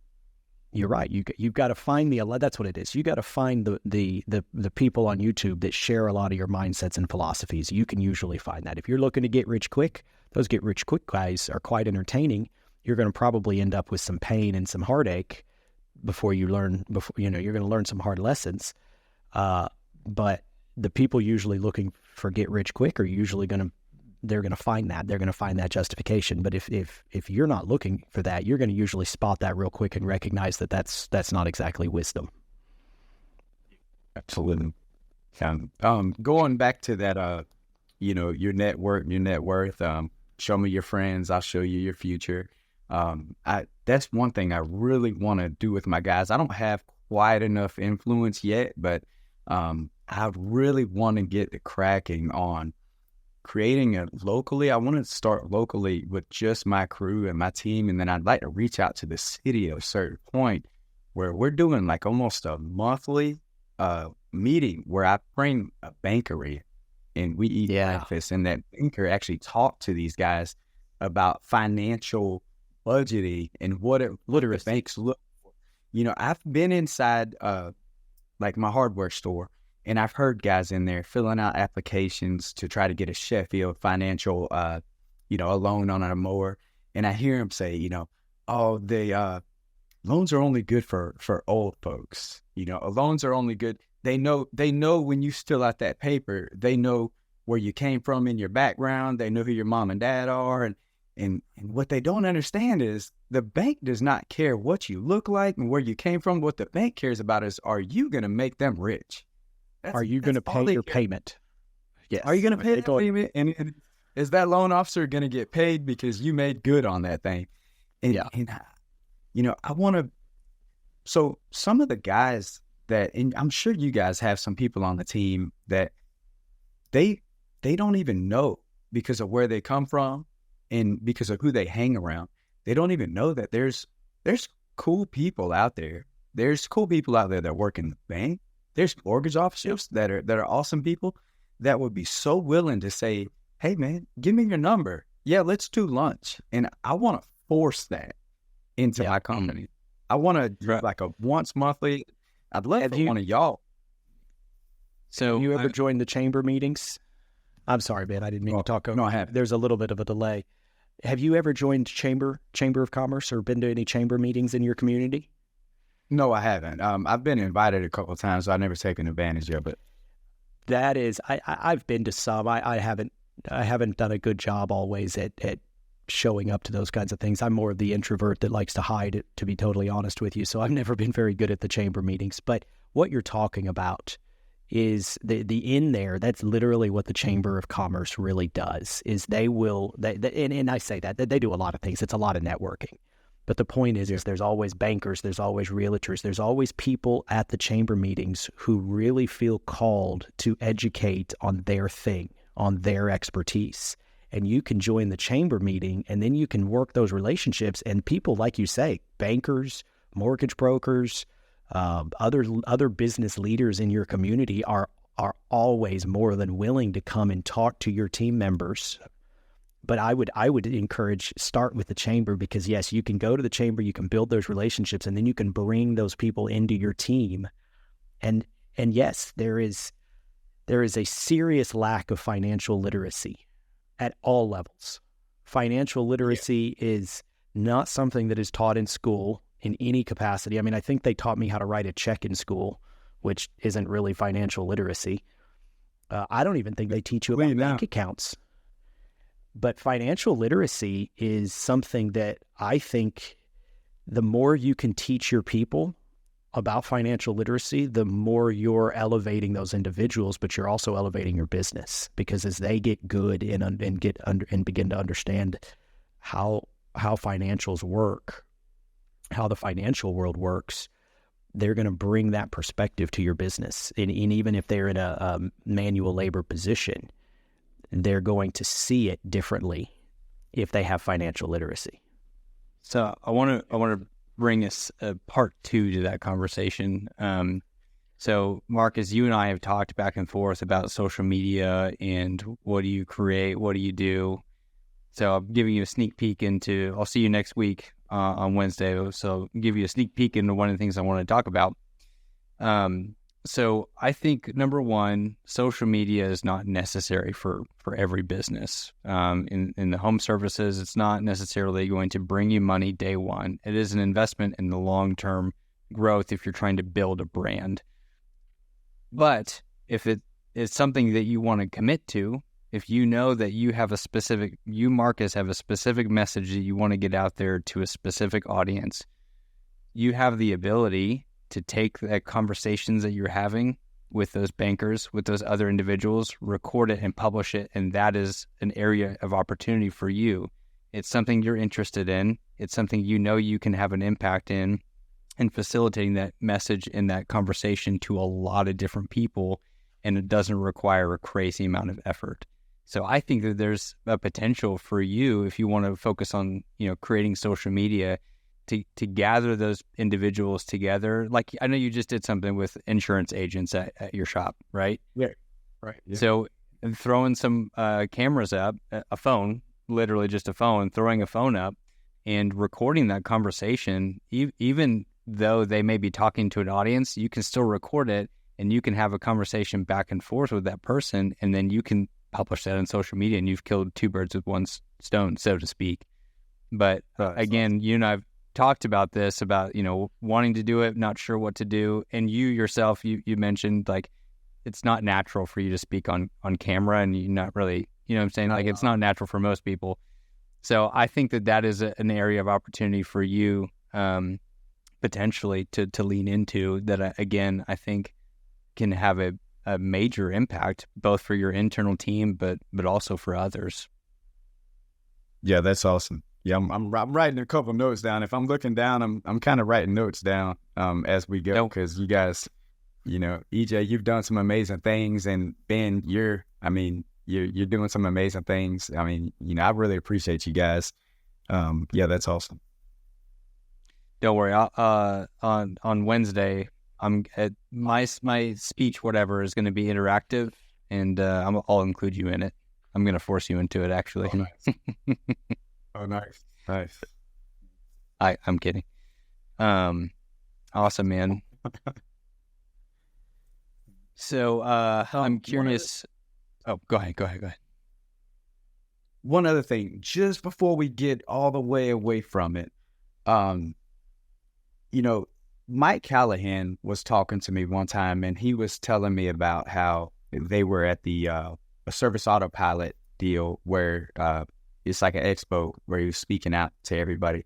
you're right. You've got to find that's what it is. You got to find the people on YouTube that share a lot of your mindsets and philosophies. You can usually find that. If you're looking to get rich quick, those get rich quick guys are quite entertaining. You're going to probably end up with some pain and some heartache before you're going to learn some hard lessons. But the people usually looking for get rich quick are usually they're going to find that. They're going to find that justification. But if you're not looking for that, you're going to usually spot that real quick and recognize that that's not exactly wisdom. Absolutely. Going back to that, your net worth, show me your friends, I'll show you your future. That's one thing I really want to do with my guys. I don't have quite enough influence yet, but I really want to get the cracking on creating it locally. I want to start locally with just my crew and my team, and then I'd like to reach out to the city at a certain point where we're doing like almost a monthly meeting where I bring a banker in and we eat breakfast, and that banker actually talked to these guys about financial budgeting and what the banks look for. I've been inside like my hardware store, and I've heard guys in there filling out applications to try to get a Sheffield financial, a loan on a mower. And I hear them say, the loans are only good for old folks. Loans are only good. They know when you fill out that paper, they know where you came from in your background. They know who your mom and dad are. And what they don't understand is the bank does not care what you look like and where you came from. What the bank cares about is, are you going to make them rich? Are you going to pay your payment? Yes. Are you going to pay the payment? And is that loan officer going to get paid because you made good on that thing? And I want to. So some of the guys and I'm sure you guys have some people on the team that they don't even know, because of where they come from and because of who they hang around. They don't even know that there's cool people out there. There's cool people out there that work in the bank. There's mortgage officers that are awesome people that would be so willing to say, hey, man, give me your number. Yeah, let's do lunch. And I want to force that into my company. I want to do like a once monthly. I'd love for one of y'all. So have you ever joined the chamber meetings? I'm sorry, man. I didn't mean to talk over. No, I haven't. There's a little bit of a delay. Have you ever joined Chamber of Commerce or been to any chamber meetings in your community? No, I haven't. I've been invited a couple of times, so I've never taken advantage of it. That is, I've been to some. I haven't done a good job always at showing up to those kinds of things. I'm more of the introvert that likes to hide, to be totally honest with you. So I've never been very good at the chamber meetings. But what you're talking about is the in there. That's literally what the Chamber of Commerce really does. Is and I say that they do a lot of things. It's a lot of networking. But the point is there's always bankers, there's always realtors, there's always people at the chamber meetings who really feel called to educate on their thing, on their expertise. And you can join the chamber meeting, and then you can work those relationships. And people, like you say, bankers, mortgage brokers, other business leaders in your community are always more than willing to come and talk to your team members. But I would encourage, start with the chamber, because yes, you can go to the chamber, you can build those relationships, and then you can bring those people into your team. And yes, there is a serious lack of financial literacy at all levels. Financial literacy is not something that is taught in school in any capacity. I mean, I think they taught me how to write a check in school, which isn't really financial literacy. I don't even think they teach you about bank accounts. But financial literacy is something that I think the more you can teach your people about financial literacy, the more you're elevating those individuals, but you're also elevating your business, because as they get good and begin to understand how financials work, how the financial world works, they're going to bring that perspective to your business. And even if they're in a manual labor position, they're going to see it differently if they have financial literacy. So I want to bring us a part 2 to that conversation. So Marcus, you and I have talked back and forth about social media and what do you create, what do you do. So I'm giving you a sneak peek into, I'll see you next week on Wednesday. So I'll give you a sneak peek into one of the things I want to talk about. So I think, number one, social media is not necessary for every business. In the home services, it's not necessarily going to bring you money day one. It is an investment in the long-term growth if you're trying to build a brand. But if it is something that you want to commit to, if you know that you, Marcus, have a specific message that you want to get out there to a specific audience, you have the ability to take the conversations that you're having with those bankers, with those other individuals, record it and publish it. And that is an area of opportunity for you. It's something you're interested in. It's something you know you can have an impact in, and facilitating that message in that conversation to a lot of different people. And it doesn't require a crazy amount of effort. So I think that there's a potential for you, if you want to focus on, creating social media, to gather those individuals together. Like, I know you just did something with insurance agents at your shop, right? Yeah. Right. Yeah. So throwing some cameras up, a phone, literally just a phone, throwing a phone up and recording that conversation, even though they may be talking to an audience, you can still record it and you can have a conversation back and forth with that person. And then you can publish that on social media, and you've killed two birds with one stone, so to speak. But again, you and I've talked about this, about, wanting to do it, not sure what to do. And you yourself, you mentioned, like, it's not natural for you to speak on camera, and you're not really, what I'm saying? Like, it's not natural for most people. So I think that is an area of opportunity for you, potentially to lean into, that, again, I think can have a major impact, both for your internal team, but also for others. Yeah, that's awesome. Yeah, I'm writing a couple notes down. If I'm looking down, I'm kind of writing notes down as we go, because you guys, EJ, you've done some amazing things, and Ben, you're doing some amazing things. I mean, I really appreciate you guys. Yeah, that's awesome. Don't worry. On Wednesday, I'm at my speech, whatever, is going to be interactive, and I'll include you in it. I'm going to force you into it, actually. Oh, nice. Oh, nice. I'm kidding. Awesome, man. So I'm curious. Go ahead. One other thing, just before we get all the way away from it, Mike Callahan was talking to me one time, and he was telling me about how they were at the a service autopilot deal where it's like an expo where he was speaking out to everybody.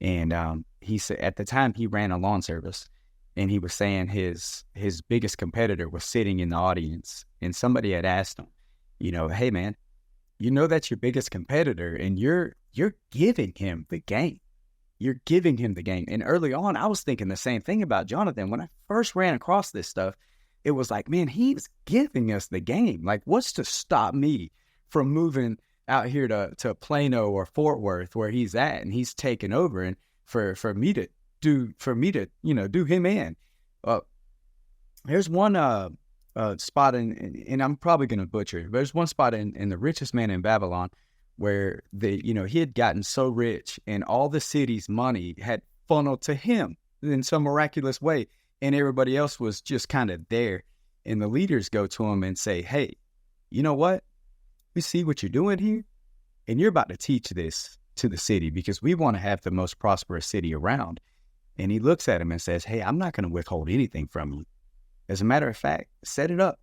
And he said at the time he ran a lawn service, and he was saying his biggest competitor was sitting in the audience, and somebody had asked him, hey man, that's your biggest competitor, and you're giving him the game. You're giving him the game. And early on, I was thinking the same thing about Jonathan. When I first ran across this stuff, it was like, man, he's giving us the game. Like, what's to stop me from moving out here to Plano or Fort Worth where he's at, and he's taking over, and for me to do him in. There's one spot and I'm probably going to butcher it, but there's one spot in The Richest Man in Babylon where he had gotten so rich and all the city's money had funneled to him in some miraculous way, and everybody else was just kind of there. And the leaders go to him and say, hey, you know what? We see what you're doing here, and you're about to teach this to the city because we want to have the most prosperous city around. And he looks at him and says, hey, I'm not going to withhold anything from you. As a matter of fact, set it up.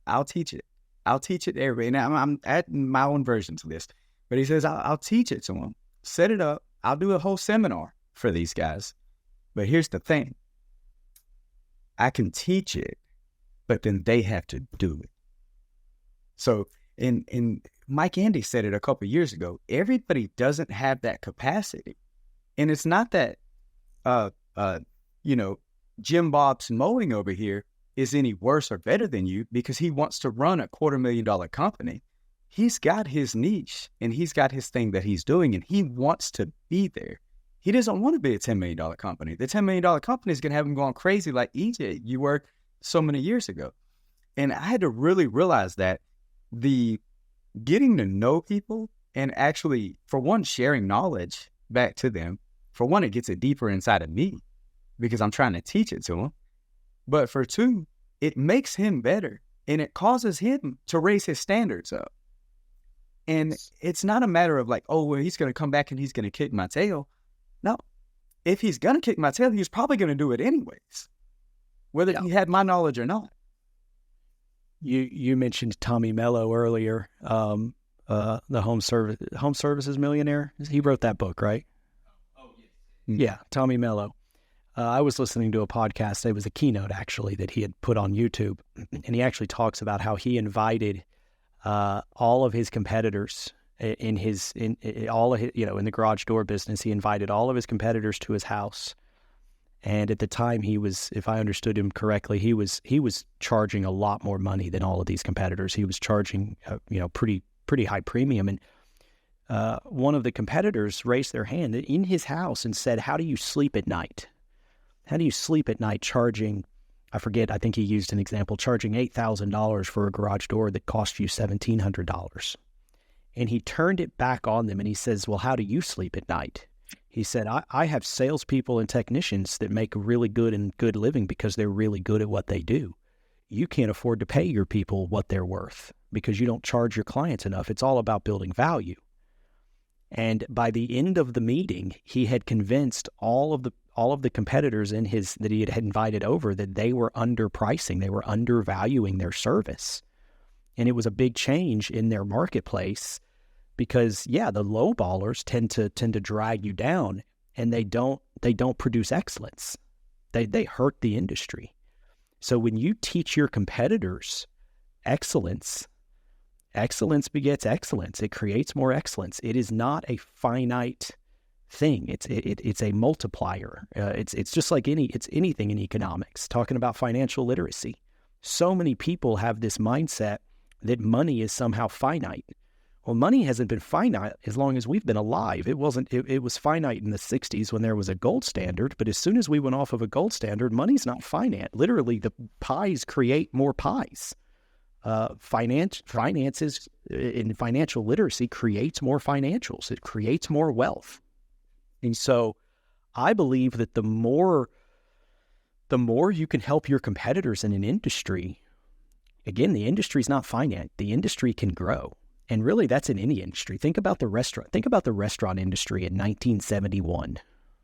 I'll teach it. I'll teach it to everybody. Now, I'm adding my own version to this. But he says, I'll teach it to them. Set it up. I'll do a whole seminar for these guys. But here's the thing. I can teach it, but then they have to do it. So, and Mike Andy said it a couple of years ago, everybody doesn't have that capacity. And it's not that, Jim Bob's mowing over here is any worse or better than you because he wants to run a $250,000 company. He's got his niche and he's got his thing that he's doing, and he wants to be there. He doesn't want to be a $10 million company. The $10 million company is going to have him going crazy like EJ, you were so many years ago. And I had to really realize that the getting to know people and actually, for one, sharing knowledge back to them, for one, it gets it deeper inside of me because I'm trying to teach it to him. But for two, it makes him better and it causes him to raise his standards up. And it's not a matter of like, oh, well, he's going to come back and he's going to kick my tail. No, if he's going to kick my tail, he's probably going to do it anyways, whether he had my knowledge or not. You mentioned Tommy Mello earlier, the home services millionaire. He wrote that book, right? Oh, yes. Yeah, Tommy Mello. I was listening to a podcast. It was a keynote actually that he had put on YouTube, and he actually talks about how he invited all of his competitors in the garage door business. He invited all of his competitors to his house. And at the time, he was, if I understood him correctly, he was charging a lot more money than all of these competitors. He was charging, pretty high premium. And one of the competitors raised their hand in his house and said, "How do you sleep at night? How do you sleep at night charging?" I forget. I think he used an example, charging $8,000 for a garage door that cost you $1,700. And he turned it back on them and he says, "Well, how do you sleep at night?" He said, I have salespeople and technicians that make really good living because they're really good at what they do. You can't afford to pay your people what they're worth because you don't charge your clients enough. It's all about building value. And by the end of the meeting, he had convinced all of the competitors that he had invited over that they were underpricing, they were undervaluing their service. And it was a big change in their marketplace. Because the low ballers tend to drag you down, and they don't produce excellence. They hurt the industry. So when you teach your competitors excellence begets excellence. It creates more excellence. It is not a finite thing. It's a multiplier. It's just like anything in economics. Talking about financial literacy, so many people have this mindset that money is somehow finite. Well, money hasn't been finite as long as we've been alive. It was finite in the 60s when there was a gold standard, but as soon as we went off of a gold standard, money's not finite. Literally, the pies create more pies. Finances in financial literacy creates more financials. It creates more wealth. And so I believe that the more you can help your competitors in an industry, again, the industry's not finite. The industry can grow. And really, that's in any industry. Think about the restaurant industry in 1971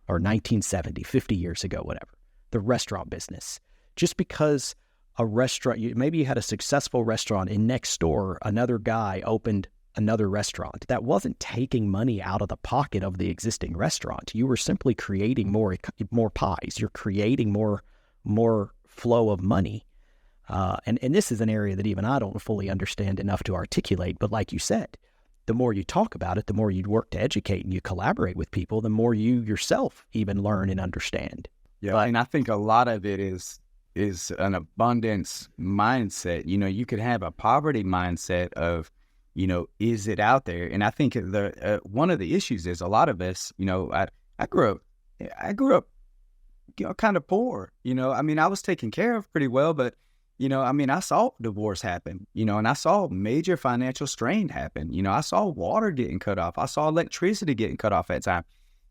or 1970, 50 years ago, whatever. The restaurant business. Just because a restaurant, maybe you had a successful restaurant and next door, another guy opened another restaurant that wasn't taking money out of the pocket of the existing restaurant. You were simply creating more pies. You're creating more flow of money. And this is an area that even I don't fully understand enough to articulate. But like you said, the more you talk about it, the more you work to educate and you collaborate with people, the more you yourself even learn and understand. Yeah, and I think a lot of it is an abundance mindset. You know, you could have a poverty mindset of, you know, is it out there? And I think one of the issues is a lot of us, you know, I grew up, you know, kind of poor. You know, I mean, I was taken care of pretty well, but you know, I mean, I saw divorce happen, you know, and I saw major financial strain happen. You know, I saw water getting cut off. I saw electricity getting cut off at time.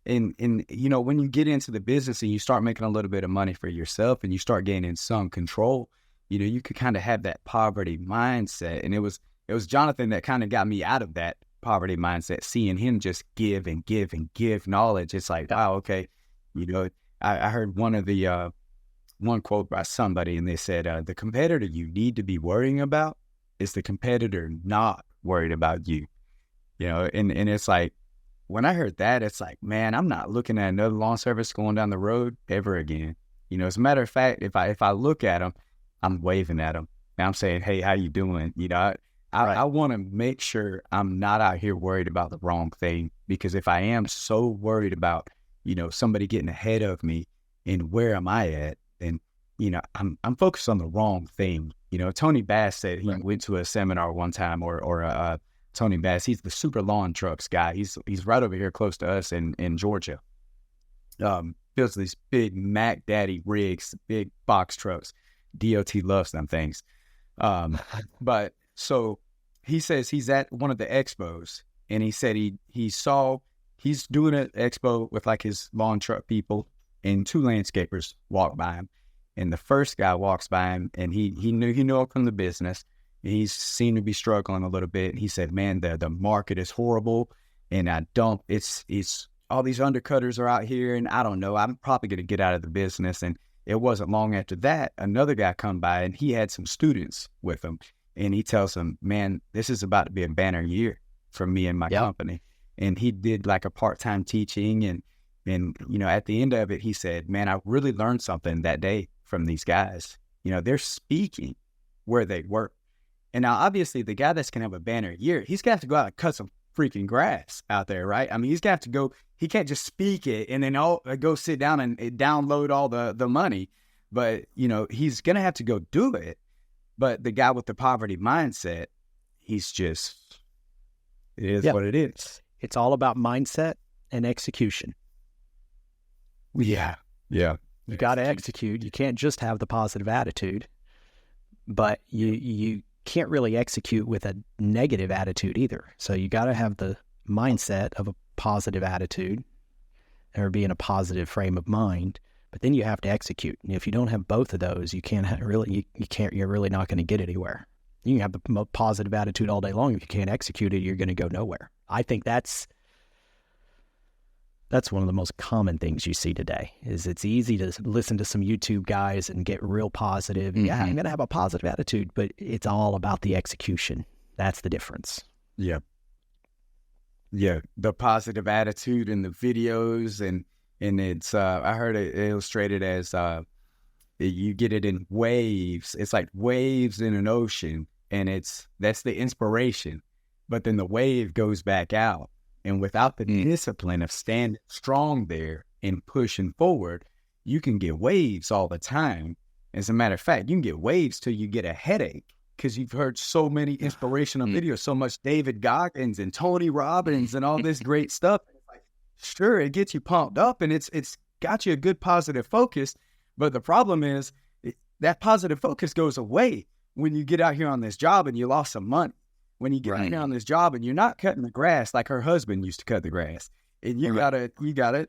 And you know, when you get into the business and you start making a little bit of money for yourself and you start gaining some control, you know, you could kind of have that poverty mindset. And it was Jonathan that kind of got me out of that poverty mindset, seeing him just give and give and give knowledge. It's like, wow, okay. You know, I heard one quote by somebody, and they said, the competitor you need to be worrying about is the competitor not worried about you. You know, and it's like, when I heard that, it's like, man, I'm not looking at another lawn service going down the road ever again. You know, as a matter of fact, if I look at them, I'm waving at them. And I'm saying, hey, how you doing? You know, I want to make sure I'm not out here worried about the wrong thing, because if I am so worried about, you know, somebody getting ahead of me and where am I at, then, you know, I'm focused on the wrong thing. You know, Tony Bass said he went to a seminar one time, or Tony Bass, he's the super lawn trucks guy. He's right over here close to us in Georgia. Builds these big Mac Daddy rigs, big box trucks. DOT loves them things. But so he says he's at one of the expos, and he said he's doing an expo with like his lawn truck people, and two landscapers walk by him. And the first guy walks by him, and he knew him from the business. He seemed to be struggling a little bit. He said, man, the market is horrible, and it's all these undercutters are out here, and I don't know, I'm probably going to get out of the business. And it wasn't long after that, another guy come by, and he had some students with him, and he tells them, man, this is about to be a banner year for me and my company. And he did like a part-time teaching, and you know, at the end of it, he said, man, I really learned something that day from these guys. You know, they're speaking where they work. And now, obviously, the guy that's going to have a banner year, he's got to go out and cut some freaking grass out there, right? I mean, he's got to go, he can't just speak it and then go sit down and download all the money. But, you know, he's going to have to go do it. But the guy with the poverty mindset, he's just, it is what it is. It's all about mindset and execution. Yeah. You got to execute. You can't just have the positive attitude, but you can't really execute with a negative attitude either. So you got to have the mindset of a positive attitude or be in a positive frame of mind, but then you have to execute. And if you don't have both of those, you can't you're really not going to get anywhere. You can have a positive attitude all day long. If you can't execute it, you're going to go nowhere. I think that's one of the most common things you see today. Is it's easy to listen to some YouTube guys and get real positive. Mm-hmm. Yeah, I'm going to have a positive attitude, but it's all about the execution. That's the difference. Yeah. The positive attitude in the videos, and it's I heard it illustrated as you get it in waves. It's like waves in an ocean, and that's the inspiration. But then the wave goes back out. And without the discipline of standing strong there and pushing forward, you can get waves all the time. As a matter of fact, you can get waves till you get a headache, because you've heard so many inspirational videos, so much David Goggins and Tony Robbins and all this great stuff. Sure, it gets you pumped up, and it's got you a good positive focus. But the problem is that positive focus goes away when you get out here on this job and you lost some money. When you get out here on this job and you're not cutting the grass like her husband used to cut the grass, and you gotta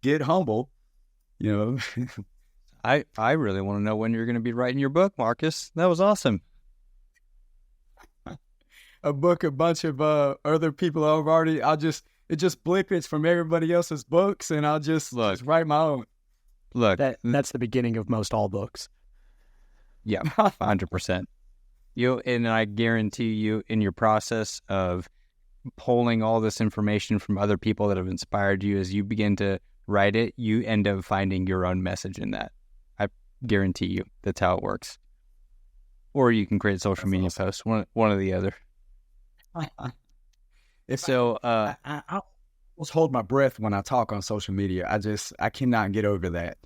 get humble, you know. I really want to know when you're going to be writing your book, Marcus. That was awesome. A book, a bunch of other people it just blippets from everybody else's books, and I'll just write my own. Look, that's the beginning of most all books. Yeah, 100%. And I guarantee you, in your process of pulling all this information from other people that have inspired you, as you begin to write it, you end up finding your own message in that. I guarantee you that's how it works. Or you can create a social media post, one or the other. So I almost hold my breath when I talk on social media. I cannot get over that.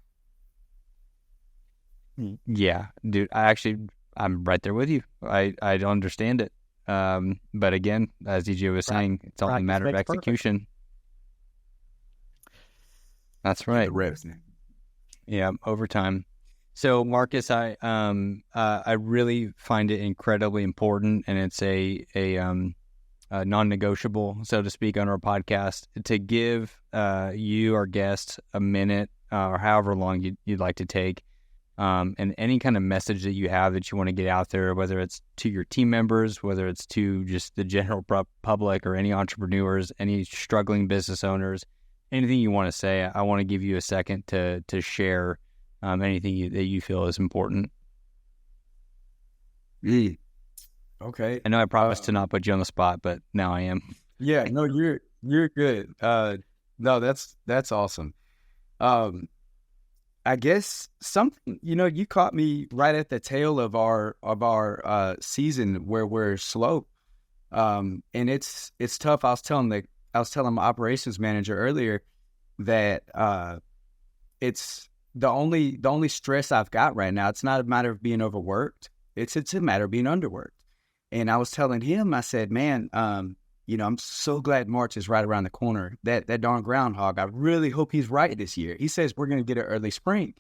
Yeah, dude, I'm right there with you. I don't understand it. But again, as DJ was saying, it's all a matter of execution. That's right. Yeah, over time. So Marcus, I really find it incredibly important, and it's a non-negotiable, so to speak, on our podcast, to give you, our guests, a minute or however long you'd like to take, and any kind of message that you have that you want to get out there, whether it's to your team members, whether it's to just the general public, or any entrepreneurs, any struggling business owners, anything you want to say. I want to give you a second to share anything that you feel is important. Okay. I know I promised to not put you on the spot, but now I am. Yeah, no, you're good. No, that's awesome. I guess something, you caught me right at the tail of our season where we're slow. And it's tough. I was telling my operations manager earlier that it's the only stress I've got right now. It's not a matter of being overworked. It's a matter of being underworked. And I was telling him, I said, man, I'm so glad March is right around the corner. That darn groundhog, I really hope he's right this year. He says we're going to get an early spring,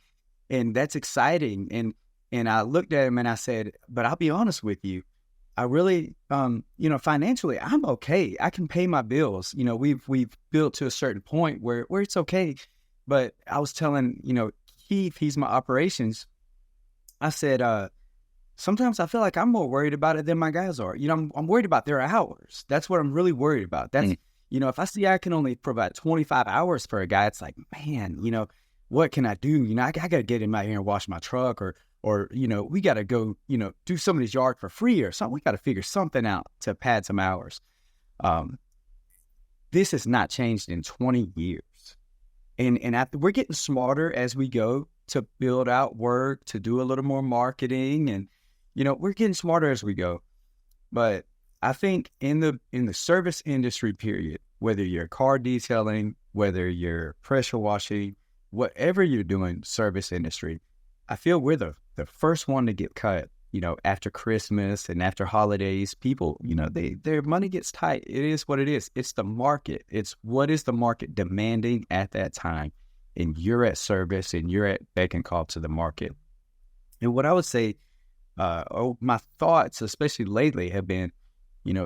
and that's exciting. And I looked at him and I said, but I'll be honest with you, I really, financially, I'm okay. I can pay my bills. We've built to a certain point where it's okay. But I was telling, Keith, he's my operations. I said, sometimes I feel like I'm more worried about it than my guys are. I'm worried about their hours. That's what I'm really worried about. That's, if I see I can only provide 25 hours for a guy, it's like, man, what can I do? I got to get him out here and wash my truck, or we got to go, do some of his yard for free or something. We got to figure something out to pad some hours. This has not changed in 20 years. And we're getting smarter as we go to build out work, to do a little more marketing, and we're getting smarter as we go. But I think in the service industry period, whether you're car detailing, whether you're pressure washing, whatever you're doing, service industry, I feel we're the first one to get cut. After Christmas and after holidays, people, their money gets tight. It is what it is. It's the market. It's what is the market demanding at that time. And you're at service, and you're at beck and call to the market. And what I would say, my thoughts, especially lately, have been,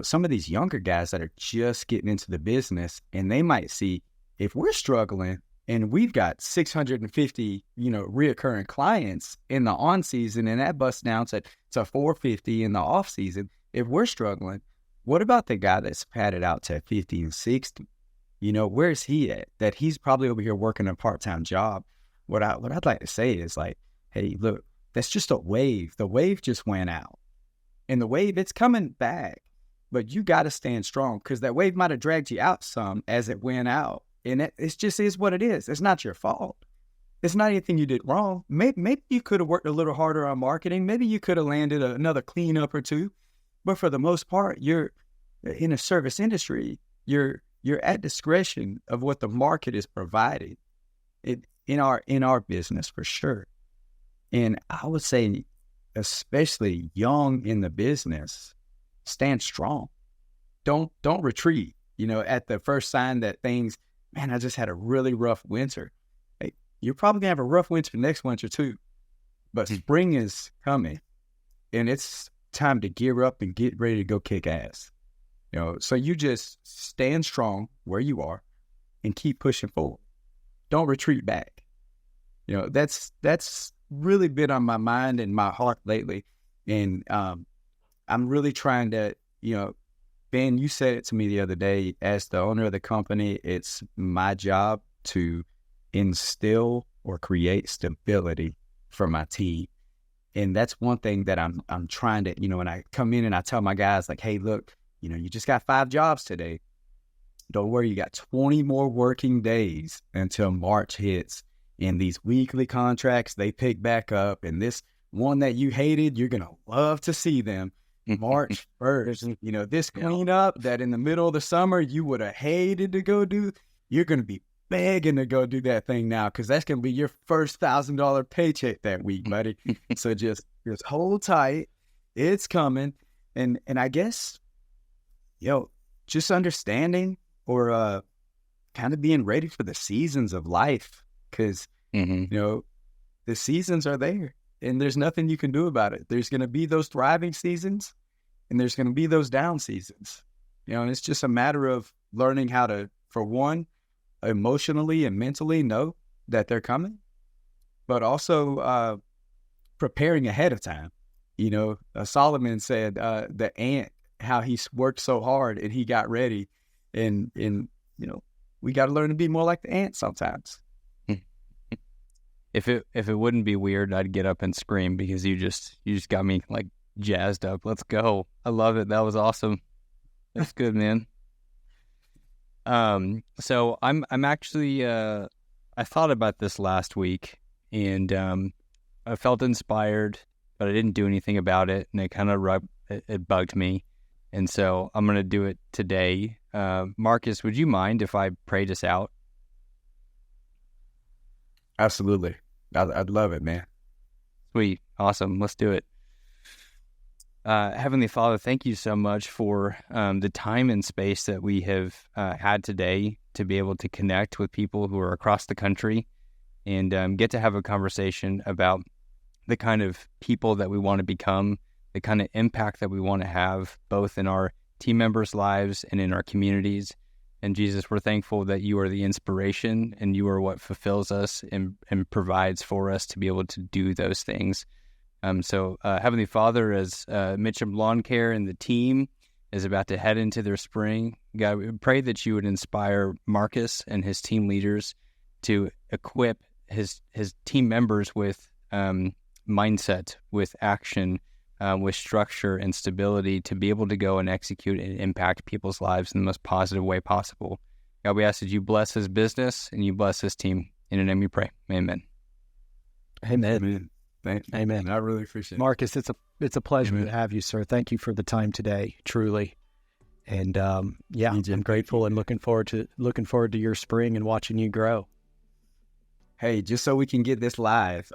some of these younger guys that are just getting into the business, and they might see, if we're struggling and we've got 650, reoccurring clients in the on season, and that busts down to 450 in the off season. If we're struggling, what about the guy that's padded out to 50 and 60? Where's he at? That he's probably over here working a part-time job. What I'd like to say is like, hey, look, that's just a wave. The wave just went out, and the wave, it's coming back, but you got to stand strong, because that wave might have dragged you out some as it went out. And it just is what it is. It's not your fault. It's not anything you did wrong. Maybe you could have worked a little harder on marketing. Maybe you could have landed another cleanup or two. But for the most part, you're in a service industry. You're at discretion of what the market is providing. In our business, for sure. And I would say, especially young in the business, stand strong. Don't retreat. At the first sign that things, man, I just had a really rough winter. Hey, you're probably gonna have a rough winter next winter too. But spring is coming, and it's time to gear up and get ready to go kick ass. So you just stand strong where you are and keep pushing forward. Don't retreat back. That's really been on my mind and my heart lately. And I'm really trying to, Ben, you said it to me the other day, as the owner of the company, it's my job to instill or create stability for my team. And that's one thing that I'm trying to, when I come in and I tell my guys like, hey, look, you just got 5 jobs today. Don't worry, you got 20 more working days until March hits. And these weekly contracts, they pick back up. And this one that you hated, you're going to love to see them March 1st. This cleanup that in the middle of the summer you would have hated to go do, you're going to be begging to go do that thing now, because that's going to be your first $1,000 paycheck that week, buddy. So just hold tight. It's coming. And I guess, just understanding or kind of being ready for the seasons of life, because, the seasons are there and there's nothing you can do about it. There's going to be those thriving seasons and there's going to be those down seasons, and it's just a matter of learning how to, for one, emotionally and mentally know that they're coming, but also preparing ahead of time. Solomon said the ant, how he worked so hard and he got ready, and we got to learn to be more like the ant sometimes. If it wouldn't be weird, I'd get up and scream, because you just got me like jazzed up. Let's go. I love it. That was awesome. That's good, man. So I'm actually, I thought about this last week, and I felt inspired, but I didn't do anything about it, and it kind of it bugged me. And so I'm going to do it today. Marcus, would you mind if I prayed us out? Absolutely. I'd love it, man. Sweet. Awesome. Let's do it. Heavenly Father, thank you so much for the time and space that we have had today to be able to connect with people who are across the country and get to have a conversation about the kind of people that we want to become, the kind of impact that we want to have, both in our team members' lives and in our communities. And Jesus, we're thankful that you are the inspiration and you are what fulfills us and provides for us to be able to do those things. So Heavenly Father, as Mitchum Lawn Care and the team is about to head into their spring, God, we pray that you would inspire Marcus and his team leaders to equip his team members with mindset, with action, with structure and stability to be able to go and execute and impact people's lives in the most positive way possible. God, we ask that you bless his business and you bless his team. In your name we pray. Amen. Amen. Amen. I really appreciate it. Marcus, it's a pleasure to have you, sir. Thank you for the time today, truly. And I'm grateful and looking forward to your spring and watching you grow. Hey, just so we can get this live,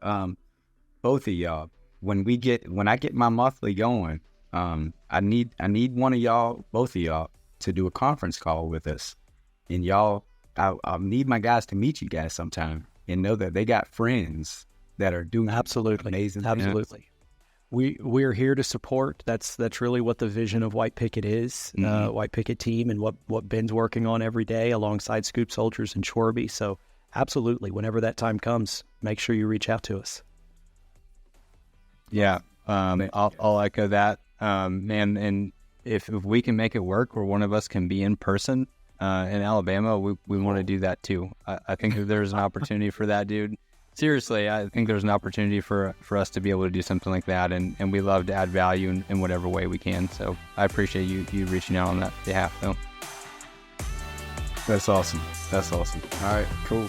both of y'all, when I get my monthly going, I need one of y'all, both of y'all, to do a conference call with us. And y'all, I'll need my guys to meet you guys sometime and know that they got friends that are doing absolutely amazing absolutely things. We're here to support. That's really what the vision of White Picket is. White Picket team, and what Ben's working on every day alongside Scoop Soldiers and Shorby. So absolutely, whenever that time comes, make sure you reach out to us. Yeah, I'll echo that, man. And if we can make it work where one of us can be in person in Alabama, we want to do that too. I think that there's an opportunity for that, dude. Seriously, I think there's an opportunity for us to be able to do something like that, and we love to add value in whatever way we can. So I appreciate you reaching out on that behalf, though. That's awesome. All right, cool.